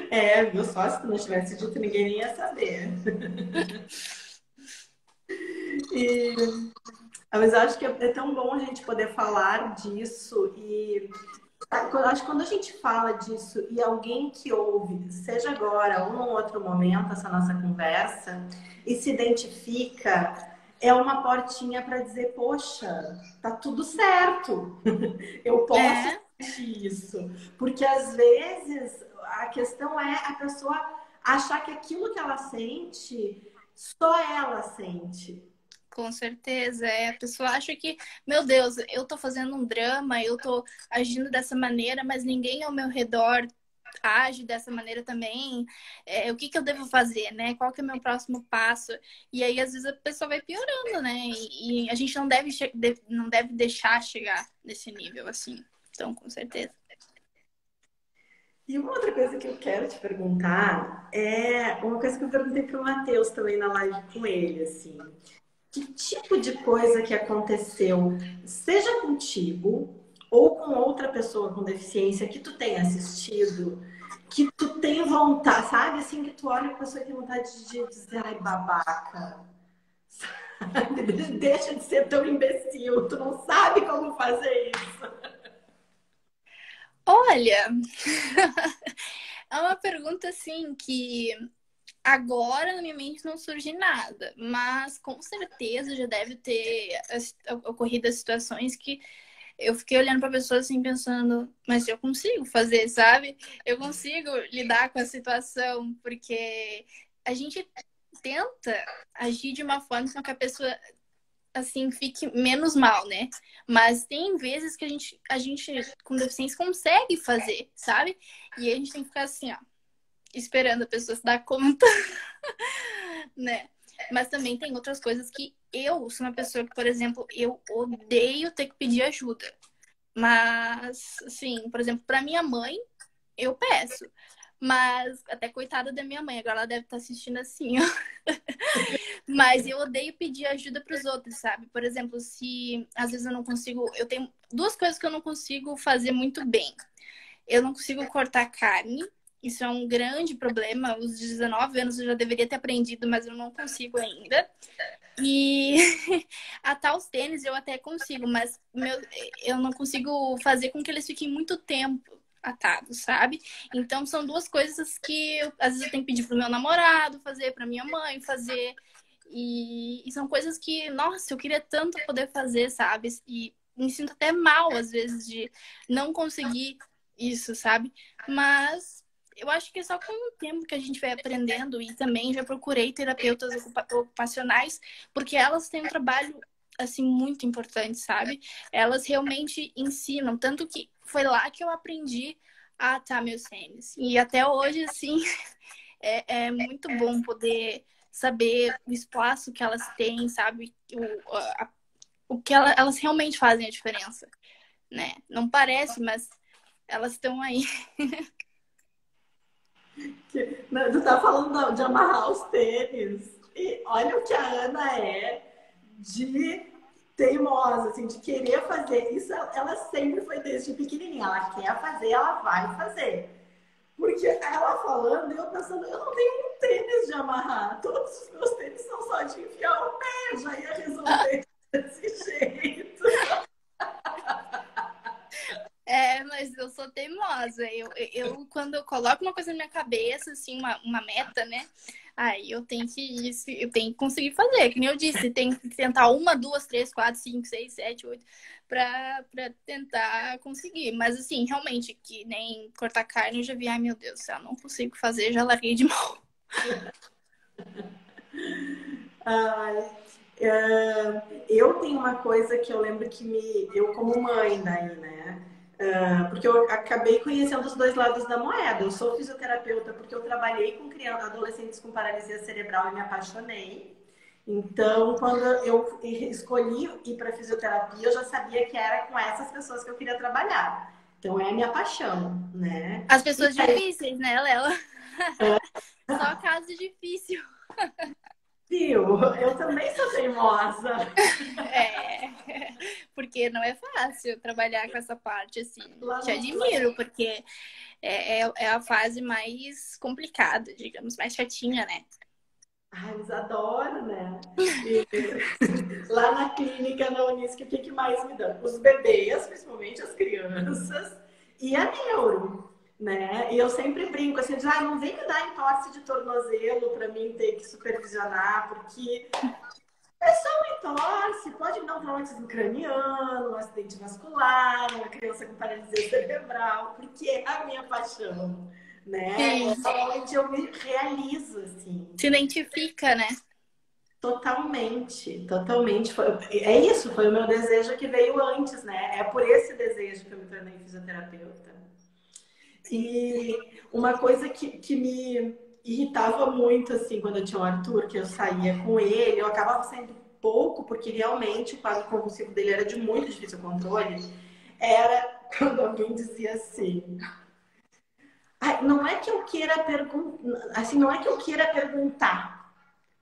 S3: É, viu só? Se tu não tivesse dito, ninguém nem ia saber. E, mas eu acho que é tão bom a gente poder falar disso e eu acho que quando a gente fala disso e alguém que ouve, seja agora ou num outro momento, essa nossa conversa, e se identifica, é uma portinha para dizer, poxa, tá tudo certo. Eu posso
S2: É,
S3: sentir isso. Porque às vezes a questão é a pessoa achar que aquilo que ela sente, só ela sente.
S2: com certeza. A pessoa acha que, meu Deus, eu tô fazendo um drama, eu tô agindo dessa maneira, mas ninguém ao meu redor age dessa maneira também, o que que eu devo fazer, né? Qual que é o meu próximo passo? E aí, às vezes, a pessoa vai piorando, né? E a gente não deve deixar chegar nesse nível, assim. Então, com certeza.
S3: E uma outra coisa que eu quero te perguntar é uma coisa que eu perguntei para o Matheus também na live com ele, assim. Que tipo de coisa que aconteceu, seja contigo ou com outra pessoa com deficiência que tu tenha assistido, que tu tem vontade, sabe? Assim, que tu olha a pessoa e tem vontade de dizer, ai, babaca, sabe? Deixa de ser tão imbecil, tu não sabe como fazer isso.
S2: Olha, é uma pergunta assim que agora na minha mente não surge nada, mas com certeza já deve ter ocorrido as situações que eu fiquei olhando pra pessoa assim, pensando, mas eu consigo fazer, sabe? Eu consigo lidar com a situação, porque a gente tenta agir de uma forma com que a pessoa, assim, fique menos mal, né? Mas tem vezes que a gente com deficiência consegue fazer, sabe? E a gente tem que ficar assim, ó, esperando a pessoa se dar conta, né? Mas também tem outras coisas que eu sou uma pessoa que, por exemplo, eu odeio ter que pedir ajuda. Mas, assim, por exemplo, para minha mãe, eu peço. Mas, até coitada da minha mãe, agora ela deve estar assistindo assim, ó. Mas eu odeio pedir ajuda para os outros, sabe? Por exemplo, se às vezes eu não consigo. Eu tenho duas coisas que eu não consigo fazer muito bem. Eu não consigo cortar carne. Isso é um grande problema. Aos 19 anos eu já deveria ter aprendido, mas eu não consigo ainda. E atar os tênis eu até consigo, mas eu não consigo fazer com que eles fiquem muito tempo atados, sabe? Então são duas coisas que às vezes eu tenho que pedir pro meu namorado fazer, pra minha mãe fazer. E são coisas que, nossa, eu queria tanto poder fazer, sabe? E me sinto até mal às vezes de não conseguir isso, sabe? Mas eu acho que é só com o tempo que a gente vai aprendendo e também já procurei terapeutas ocupacionais porque elas têm um trabalho assim muito importante, sabe? Elas realmente ensinam, tanto que foi lá que eu aprendi a atar meus tênis. E até hoje, assim, é muito bom poder saber o espaço que elas têm, sabe? O que elas realmente fazem a diferença, né? Não parece, mas elas estão aí.
S3: Tu tá falando de amarrar os tênis. E olha o que a Ana é de teimosa, assim, de querer fazer. Isso ela sempre foi desde pequenininha. Ela quer fazer, ela vai fazer. Porque ela falando, eu pensando, eu não tenho um tênis de amarrar. Todos os meus tênis são só de enfiar o pé, já ia resolver desse jeito.
S2: Mas eu sou teimosa. Quando eu coloco uma coisa na minha cabeça, assim, uma meta, né? Aí eu tenho que conseguir fazer. Que nem eu disse, tem que tentar 1, 2, 3, 4, 5, 6, 7, 8 pra tentar conseguir. Mas assim, realmente, que nem cortar carne, eu já vi, ai meu Deus do céu, não consigo fazer, já larguei de mão.
S3: Ai, eu tenho uma coisa que eu lembro que eu como mãe daí, né? Porque eu acabei conhecendo os dois lados da moeda. Eu sou fisioterapeuta porque eu trabalhei com crianças, adolescentes com paralisia cerebral e me apaixonei. Então, quando eu escolhi ir para fisioterapia, eu já sabia que era com essas pessoas que eu queria trabalhar. Então, é a minha paixão, né?
S2: As pessoas difíceis, né, Lela? Só caso difícil.
S3: Viu? Eu também sou teimosa.
S2: Porque não é fácil trabalhar com essa parte, assim.
S3: Lá
S2: Te admiro, porque é a fase mais complicada, digamos, mais chatinha, né?
S3: Ai, eles adoram, né? E lá na clínica, na Unisc, o que mais me dão? Os bebês, principalmente as crianças, e a neuro, né? E eu sempre brinco assim, não vem me dar entorse de tornozelo para mim ter que supervisionar, porque é só um entorse, pode dar um traumatismo craniano, um acidente vascular, uma criança com paralisia cerebral, porque é a minha paixão, né?
S2: Sim.
S3: É onde eu me realizo, assim.
S2: Se identifica, né?
S3: Totalmente, totalmente. É isso, foi o meu desejo que veio antes, né? É por esse desejo que eu me tornei fisioterapeuta. E uma coisa que me irritava muito, assim, quando eu tinha o Arthur, que eu saía com ele, eu acabava saindo pouco, porque realmente o quadro convulsivo dele era de muito difícil controle, era quando alguém dizia assim... não é que eu queira perguntar, assim, não é que eu queira perguntar.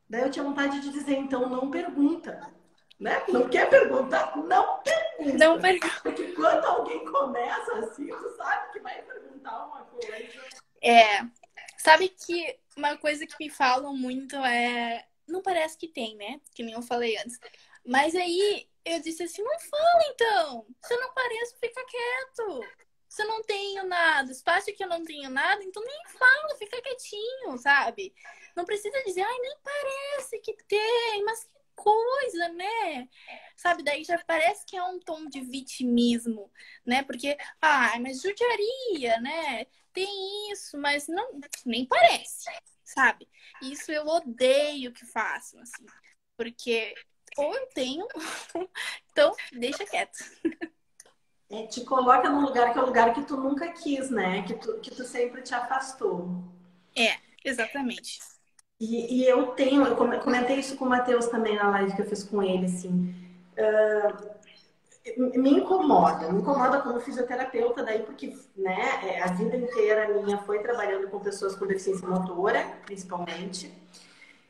S3: Daí eu tinha vontade de dizer, então não pergunta. Né? Não quer perguntar? Não pergunta.
S2: Não pergunta.
S3: Porque quando alguém começa assim, tu sabe que vai perguntar uma coisa.
S2: Sabe que uma coisa que me falam muito é... Não parece que tem, né? Que nem eu falei antes. Mas aí eu disse assim, não fala então. Se eu não pareço, fica quieto. Se eu não tenho nada, se tu acha que eu não tenho nada, então nem fala, fica quietinho, sabe? Não precisa dizer, ai, nem parece que tem, mas que coisa, né? Sabe, daí já parece que é um tom de vitimismo, né? Porque, ai, mas judiaria, né? Tem isso, mas não, nem parece, sabe? Isso eu odeio que façam, assim. Porque ou eu tenho, então deixa quieto.
S3: Te coloca num lugar que é o lugar que tu nunca quis, né? Que tu sempre te afastou.
S2: Exatamente.
S3: E eu comentei isso com o Matheus também na live que eu fiz com ele, assim. Me incomoda como fisioterapeuta daí, porque né, a vida inteira minha foi trabalhando com pessoas com deficiência motora, principalmente,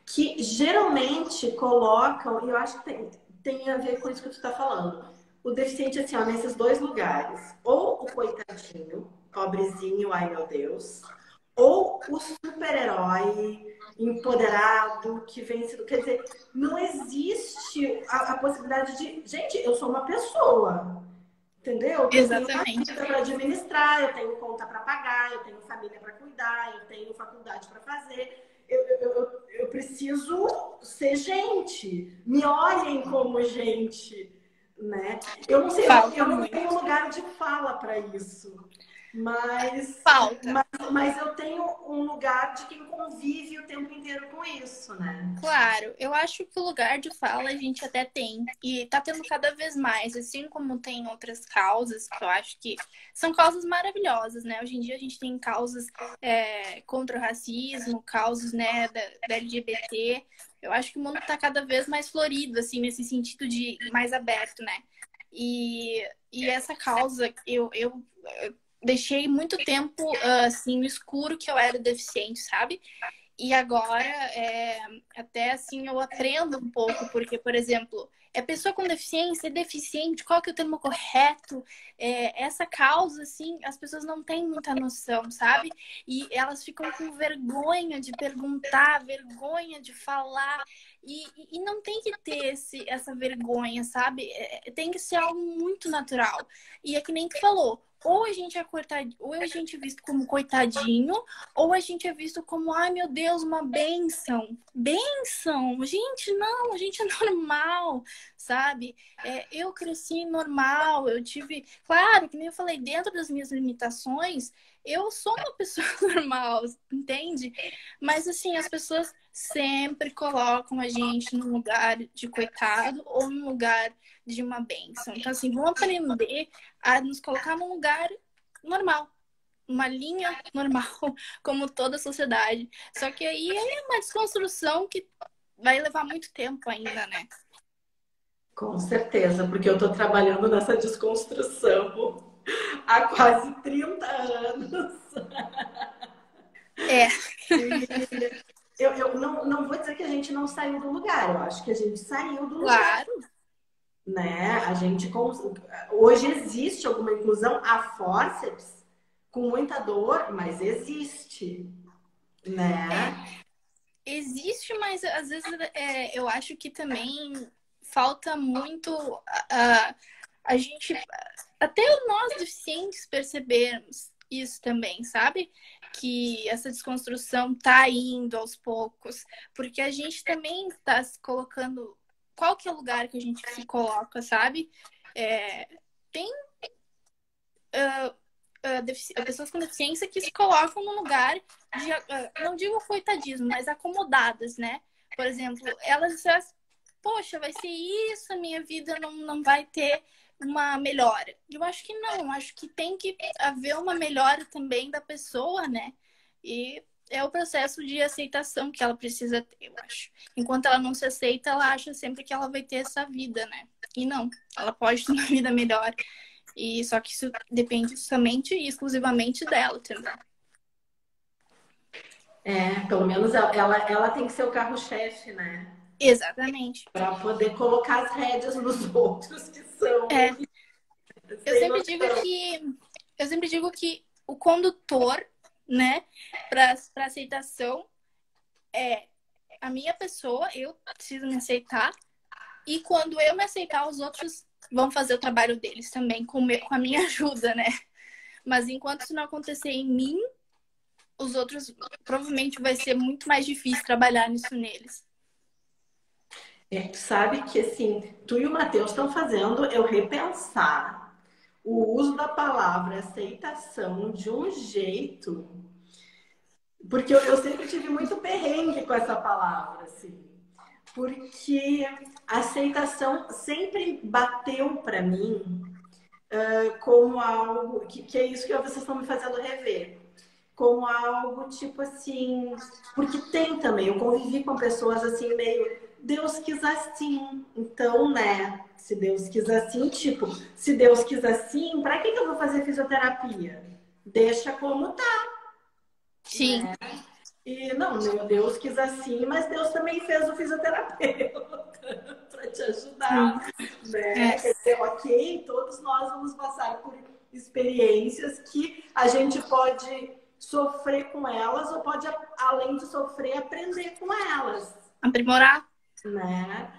S3: que geralmente colocam, e eu acho que tem a ver com isso que tu está falando, o deficiente assim, ó, nesses dois lugares, ou o coitadinho, pobrezinho, ai meu Deus, ou o super-herói empoderado que vence. Quer dizer, não existe a possibilidade de. Gente, eu sou uma pessoa. Entendeu? Eu tenho uma
S2: Exatamente.
S3: vida para administrar, eu tenho conta para pagar, eu tenho família para cuidar, eu tenho faculdade para fazer. Eu preciso ser gente. Me olhem como gente, né? Eu não sei, eu não tenho lugar de fala para isso. Mas eu tenho um lugar de quem convive o tempo inteiro com isso, né?
S2: Claro, eu acho que o lugar de fala a gente até tem. E tá tendo cada vez mais, assim como tem outras causas, que eu acho que são causas maravilhosas, né? Hoje em dia a gente tem causas contra o racismo, causas, né, da LGBT. Eu acho que o mundo tá cada vez mais florido, assim, nesse sentido de mais aberto, né? E essa causa, eu deixei muito tempo, assim, no escuro que eu era deficiente, sabe? E agora, até assim, eu aprendo um pouco, porque, por exemplo, é pessoa com deficiência, é deficiente, qual que é o termo correto? Essa causa, assim, as pessoas não têm muita noção, sabe? E elas ficam com vergonha de perguntar, vergonha de falar. E não tem que ter essa vergonha, sabe? Tem que ser algo muito natural. E é que nem tu falou, ou a gente é coitadinho, ou a gente é visto como coitadinho, ou a gente é visto como, ai meu Deus, uma bênção. Bênção! Gente, não, a gente é normal, sabe? Eu cresci normal, eu tive. Claro, que nem eu falei, dentro das minhas limitações, eu sou uma pessoa normal, entende? Mas assim, as pessoas sempre colocam a gente num lugar de coitado ou num lugar de uma bênção. Então, assim, vamos aprender a nos colocar num lugar normal, uma linha normal, como toda a sociedade. Só que aí é uma desconstrução que vai levar muito tempo ainda, né?
S3: Com certeza, porque eu estou trabalhando nessa desconstrução há quase 30 anos.
S2: É.
S3: Eu não vou dizer que a gente não saiu do lugar, eu acho que a gente saiu do lugar.
S2: Claro.
S3: Né? Hoje existe alguma inclusão a forceps, com muita dor, mas existe, né?
S2: Existe, mas às vezes eu acho que também falta muito a gente, até nós deficientes, percebermos isso também, sabe? Que essa desconstrução tá indo aos poucos, porque a gente também está se colocando. Qual que é o lugar que a gente se coloca, sabe? Tem pessoas com deficiência que se colocam no lugar de, não digo coitadismo, mas acomodadas, né? Por exemplo, elas dizem, poxa, vai ser isso, a minha vida não vai ter uma melhora. Eu acho que não, acho que tem que haver uma melhora também da pessoa, né? E é o processo de aceitação que ela precisa ter, eu acho. Enquanto ela não se aceita, ela acha sempre que ela vai ter essa vida, né? E não, ela pode ter uma vida melhor. E só que isso depende somente e exclusivamente dela também.
S3: Pelo menos ela tem que ser o carro-chefe, né?
S2: Exatamente.
S3: Para poder colocar as rédeas nos outros que são.
S2: Eu sempre digo que o condutor, né, para aceitação é a minha pessoa, eu preciso me aceitar. E quando eu me aceitar, os outros vão fazer o trabalho deles também, com a minha ajuda, né? Mas enquanto isso não acontecer em mim, os outros provavelmente vai ser muito mais difícil trabalhar nisso neles.
S3: Tu sabe que, assim, tu e o Matheus estão fazendo eu repensar o uso da palavra aceitação de um jeito... Porque eu sempre tive muito perrengue com essa palavra, assim. Porque a aceitação sempre bateu para mim como algo... Que é isso que vocês estão me fazendo rever. Como algo, tipo assim... Porque tem também, eu convivi com pessoas assim, meio... Deus quis assim, então, né? Se Deus quis assim, tipo... Se Deus quis assim, para que eu vou fazer fisioterapia? Deixa como tá.
S2: Sim.
S3: Né? E não, meu Deus quis assim, mas Deus também fez o fisioterapeuta para te ajudar, né? Quer dizer, ok, todos nós vamos passar por experiências que a gente pode sofrer com elas ou pode, além de sofrer, aprender com elas.
S2: Aprimorar.
S3: Né?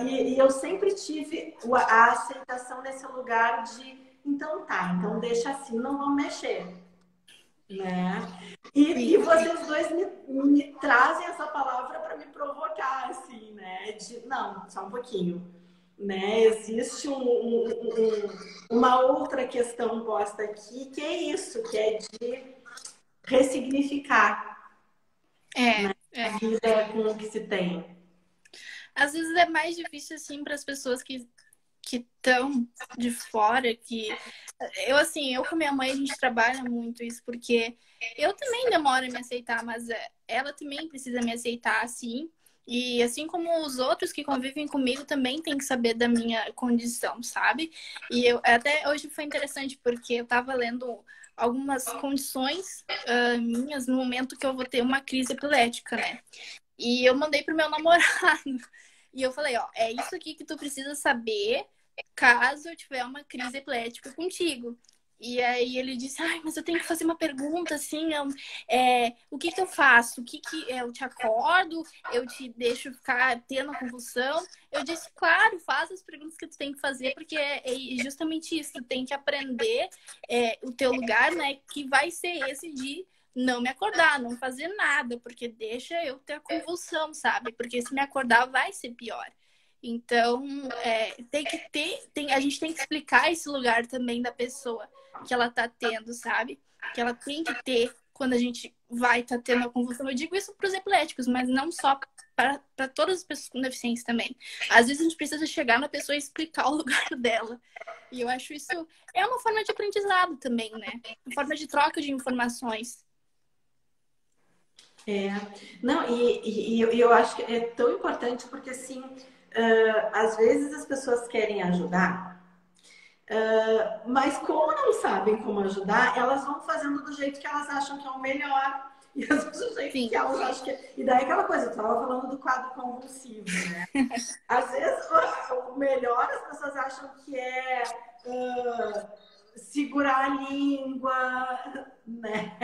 S3: E eu sempre tive a aceitação nesse lugar de, então tá, então deixa assim, não vamos mexer. Né? E vocês dois me trazem essa palavra para me provocar, assim, né? Não, só um pouquinho. Né? Existe uma outra questão posta aqui, que é isso, que é de ressignificar a vida com o que se tem.
S2: Às vezes é mais difícil, assim, para as pessoas que estão de fora, que... Eu com minha mãe, a gente trabalha muito isso, porque eu também demoro a me aceitar, mas ela também precisa me aceitar, assim. E assim como os outros que convivem comigo também têm que saber da minha condição, sabe? E até hoje foi interessante, porque eu tava lendo algumas condições minhas no momento que eu vou ter uma crise epilética, né? E eu mandei pro meu namorado. E eu falei, ó, é isso aqui que tu precisa saber caso eu tiver uma crise epilética contigo. E aí ele disse, ai, mas eu tenho que fazer uma pergunta, assim, o que que eu faço? Eu te acordo? Eu te deixo ficar tendo a convulsão? Eu disse, claro, faz as perguntas que tu tem que fazer, porque é justamente isso, tu tem que aprender o teu lugar, né, que vai ser esse de não me acordar, não fazer nada, porque deixa eu ter a convulsão, sabe? Porque se me acordar vai ser pior. Então, a gente tem que explicar esse lugar também da pessoa que ela tá tendo, sabe? Que ela tem que ter quando a gente vai estar tendo a convulsão. Eu digo isso para os epiléticos, mas não só para todas as pessoas com deficiência também. Às vezes a gente precisa chegar na pessoa e explicar o lugar dela. E eu acho isso é uma forma de aprendizado também, né? Uma forma de troca de informações.
S3: Não, e eu acho que é tão importante porque, assim, às vezes as pessoas querem ajudar, mas como não sabem como ajudar, elas vão fazendo do jeito que elas acham que é o melhor. E às vezes do jeito que elas acham que é... E daí aquela coisa, eu estava falando do quadro convulsivo, né? Às vezes o melhor as pessoas acham que é segurar a língua, né?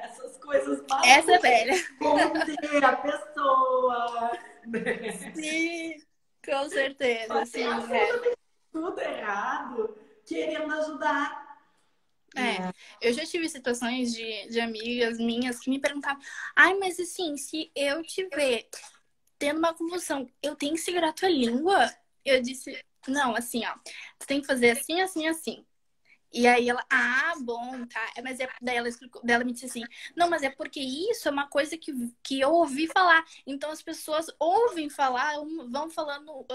S3: Essas coisas básicas.
S2: Essa é velha.
S3: Conter a pessoa. Né?
S2: Sim, com certeza. Sim,
S3: tudo errado, querendo ajudar.
S2: Eu já tive situações de amigas minhas que me perguntavam, ai, mas assim, se eu tiver tendo uma convulsão, eu tenho que segurar a tua língua? Eu disse, não, assim, ó, tu tem que fazer assim, assim, assim. E aí ela, bom, tá. Mas daí ela explicou, daí ela me disse assim, não, mas é porque isso é uma coisa que eu ouvi falar. Então as pessoas ouvem falar, vão falando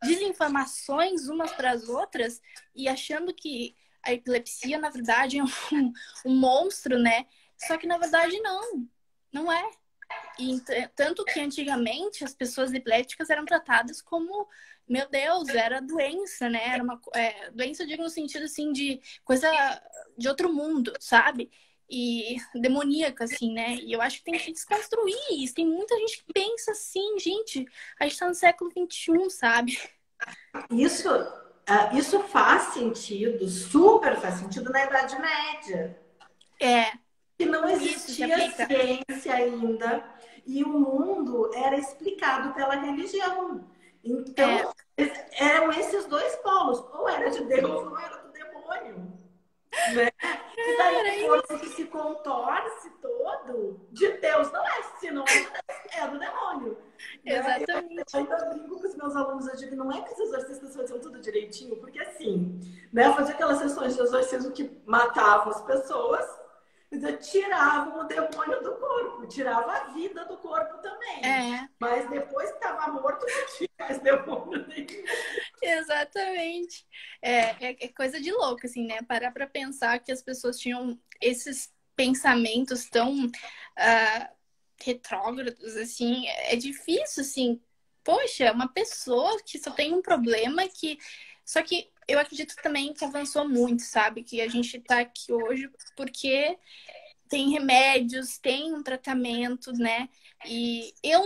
S2: desinformações umas para as outras e achando que a epilepsia, na verdade, é um monstro, né? Só que na verdade não é. E tanto que antigamente as pessoas epilépticas eram tratadas como, meu Deus, era doença, né? Era uma doença, eu digo no sentido assim de coisa de outro mundo, sabe? E demoníaca, assim, né? E eu acho que tem que desconstruir isso. Tem muita gente que pensa assim, gente, a gente tá no século XXI, sabe?
S3: Isso faz sentido, super faz sentido na Idade Média. Que não existia ciência ainda e o mundo era explicado pela religião. Então, eram esses dois polos. Ou era de Deus ou era do demônio. Né? E daí o corpo que se contorce todo, de Deus não é, se não é do demônio.
S2: Exatamente.
S3: Eu ainda brinco com os meus alunos, eu digo, não é que os exorcistas faziam tudo direitinho, porque assim, né, fazia aquelas sessões de exorcismo que matavam as pessoas, tiravam o demônio do corpo, tirava a vida do corpo também. Mas depois que estava morto, não tinha mais demônio nenhum.
S2: Exatamente. É coisa de louco, assim, né? Parar pra pensar que as pessoas tinham esses pensamentos tão retrógrados, assim. É difícil, assim. Poxa, uma pessoa que só tem um problema que... Só que eu acredito também que avançou muito, sabe? Que a gente tá aqui hoje porque tem remédios, tem um tratamento, né? E eu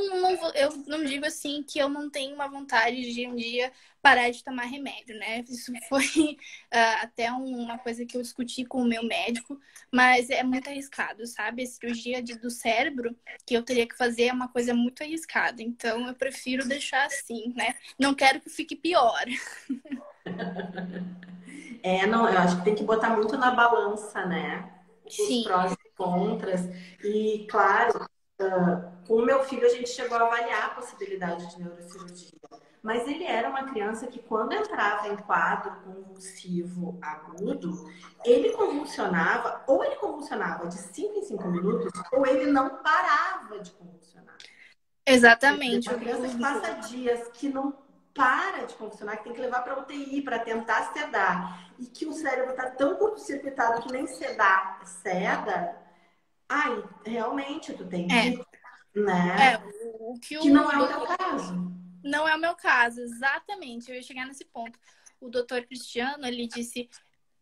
S2: não digo assim que eu não tenho uma vontade de um dia parar de tomar remédio, né? Isso foi até uma coisa que eu discuti com o meu médico, mas é muito arriscado, sabe? A cirurgia do cérebro que eu teria que fazer é uma coisa muito arriscada. Então eu prefiro deixar assim, né? Não quero que fique pior.
S3: Não, eu acho que tem que botar muito na balança, né? Os prós e contras. E, claro, com o meu filho a gente chegou a avaliar a possibilidade de neurocirurgia. Mas ele era uma criança que, quando entrava em quadro convulsivo agudo, ele convulsionava de 5 em 5 minutos, ou ele não parava de convulsionar.
S2: Exatamente.
S3: Uma criança que passa dias que não para de convulsionar, que tem que levar para UTI para tentar sedar, e que o cérebro está tão curto-circuitado que nem ceda, aí realmente tu tem que, né? Que não é o teu caso.
S2: Não é o meu caso, exatamente. Eu ia chegar nesse ponto. O doutor Cristiano, ele disse,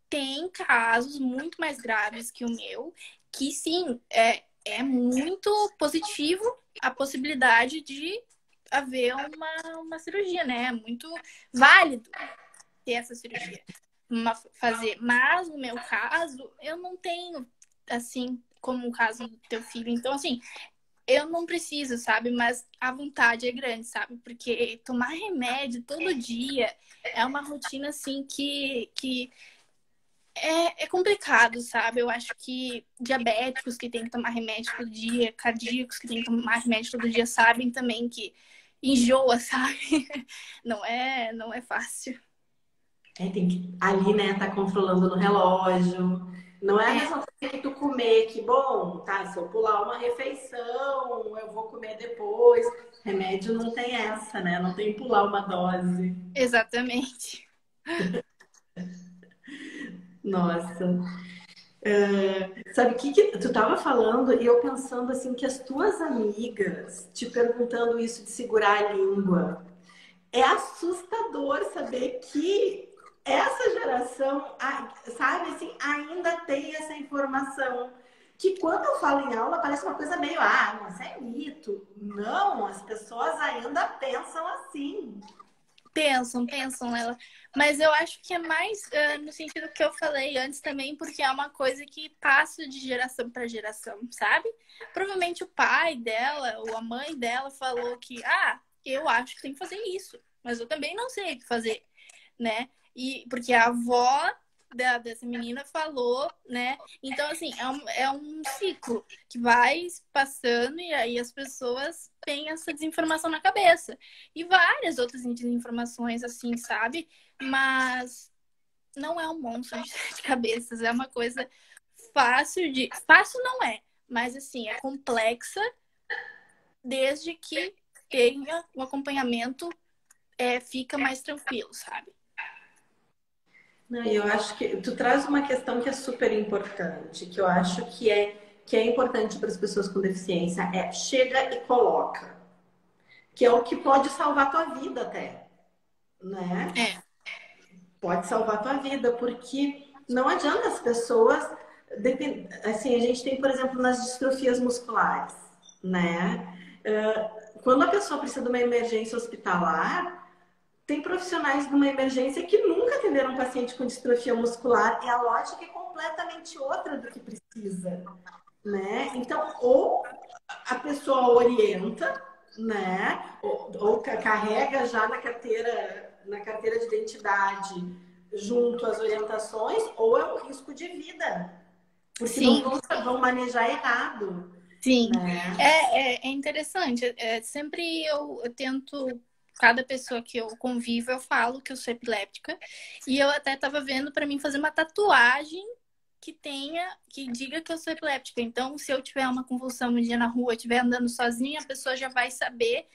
S2: tem casos muito mais graves que o meu, que sim, é muito positivo a possibilidade de haver uma cirurgia, né? É muito válido ter essa cirurgia, fazer. Mas no meu caso, eu não tenho, assim, como o caso do teu filho. Então, assim, eu não preciso, sabe? Mas a vontade é grande, sabe? Porque tomar remédio todo dia é uma rotina, assim, que é complicado, sabe? Eu acho que diabéticos que têm que tomar remédio todo dia, cardíacos que têm que tomar remédio todo dia, sabem também que enjoa, sabe? Não é fácil.
S3: Tem que ali, né, tá controlando no relógio. Não é a
S2: É,
S3: mesma coisa que tu comer, que bom, tá? Se eu pular uma refeição, eu vou comer depois. Remédio não tem essa, né? Não tem pular uma dose.
S2: exatamente.
S3: Nossa. Sabe o que tu tava falando e eu pensando assim que as tuas amigas te perguntando isso de segurar a língua. É assustador saber que essa geração, sabe, assim, ainda tem essa informação. Que quando eu falo em aula parece uma coisa meio, mas é mito. Não, as pessoas ainda pensam assim.
S2: Pensam ela. Mas eu acho que é mais no sentido que eu falei antes também, porque é uma coisa que passa de geração para geração, sabe? Provavelmente o pai dela ou a mãe dela falou que, eu acho que tem que fazer isso, mas eu também não sei o que fazer, né? E porque a avó dessa menina falou, né? Então, assim, é um ciclo que vai passando e aí as pessoas têm essa desinformação na cabeça. E várias outras desinformações, assim, sabe? Mas não é um monstro de sete cabeças, é uma coisa fácil de. Fácil não é, mas assim, é complexa desde que tenha um acompanhamento, fica mais tranquilo, sabe?
S3: Não, e eu acho que tu traz uma questão que é super importante, que eu acho que é importante para as pessoas com deficiência, é chega e coloca, que é o que pode salvar a tua vida até, né?
S2: É,
S3: Pode salvar a tua vida, porque não adianta as pessoas. Assim, a gente tem, por exemplo, nas distrofias musculares, né? Quando a pessoa precisa de uma emergência hospitalar, tem profissionais de uma emergência que nunca atenderam um paciente com distrofia muscular e a lógica é completamente outra do que precisa, né? Então, ou a pessoa orienta, né? Ou carrega já na carteira de identidade junto às orientações, ou é um risco de vida, porque não
S2: sim.
S3: vão manejar errado,
S2: Sim,
S3: né?
S2: é interessante. Sempre eu tento, cada pessoa que eu convivo, eu falo que eu sou epiléptica. E eu até tava vendo para mim fazer uma tatuagem que diga que eu sou epiléptica. Então, se eu tiver uma convulsão um dia na rua, estiver andando sozinha, a pessoa já vai saber,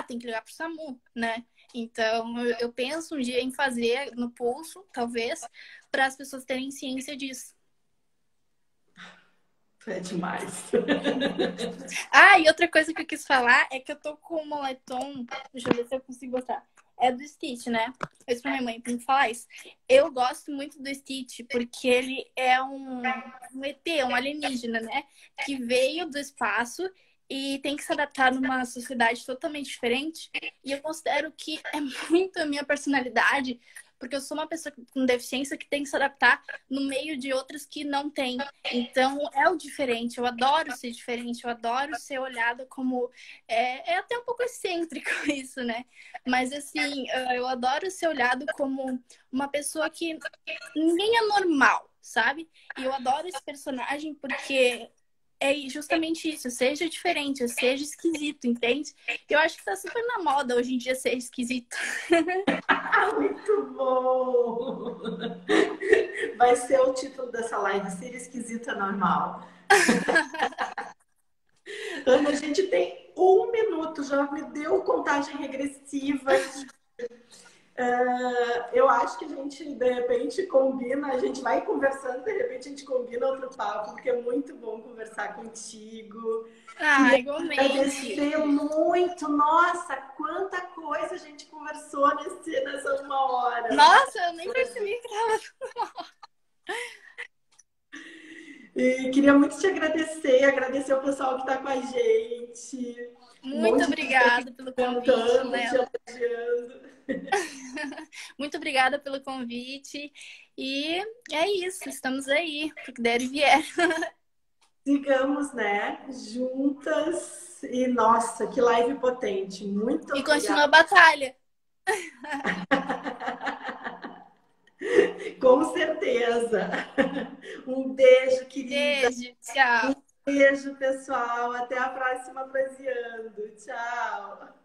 S2: tem que ligar pro SAMU, né? Então, eu penso um dia em fazer no pulso, talvez, para as pessoas terem ciência disso.
S3: É demais.
S2: E outra coisa que eu quis falar é que eu tô com o moletom. Deixa eu ver se eu consigo botar. É do Stitch, né? Eu disse pra minha mãe, tem que falar isso. Eu gosto muito do Stitch porque ele é um ET, um alienígena, né? Que veio do espaço e tem que se adaptar numa sociedade totalmente diferente. E eu considero que é muito a minha personalidade, porque eu sou uma pessoa com deficiência que tem que se adaptar no meio de outras que não têm. Então, é o diferente. Eu adoro ser diferente, eu adoro ser olhada como. É até um pouco excêntrico isso, né? Mas, assim, eu adoro ser olhado como uma pessoa que ninguém é normal, sabe? E eu adoro esse personagem porque é justamente isso, seja diferente, seja esquisito, entende? Eu acho que tá super na moda hoje em dia ser esquisito.
S3: Muito bom! Vai ser o título dessa live, Ser Esquisita Normal. Ana, a gente tem 1 minuto, já me deu contagem regressiva. Eu acho que a gente, de repente, combina, a gente vai conversando, de repente a gente combina outro papo, porque é muito bom conversar contigo. Queria
S2: Igualmente.
S3: agradecer muito. Nossa, quanta coisa a gente conversou nessa 1 hora.
S2: Nossa, eu nem percebi que tava.
S3: E queria muito te agradecer, agradecer o pessoal que está com a gente. Um
S2: Muito
S3: monte de gente aqui
S2: obrigada pelo convite,
S3: cantando, te
S2: Léo.
S3: elogiando.
S2: Muito obrigada pelo convite. E é isso, estamos aí, pro que der e vier.
S3: Sigamos, né? Juntas. E nossa, que live potente. Muito
S2: E
S3: obrigada.
S2: continua a batalha.
S3: Com certeza. Um beijo, querida.
S2: Beijo, tchau.
S3: Beijo, pessoal. Até a próxima Proseando. Tchau.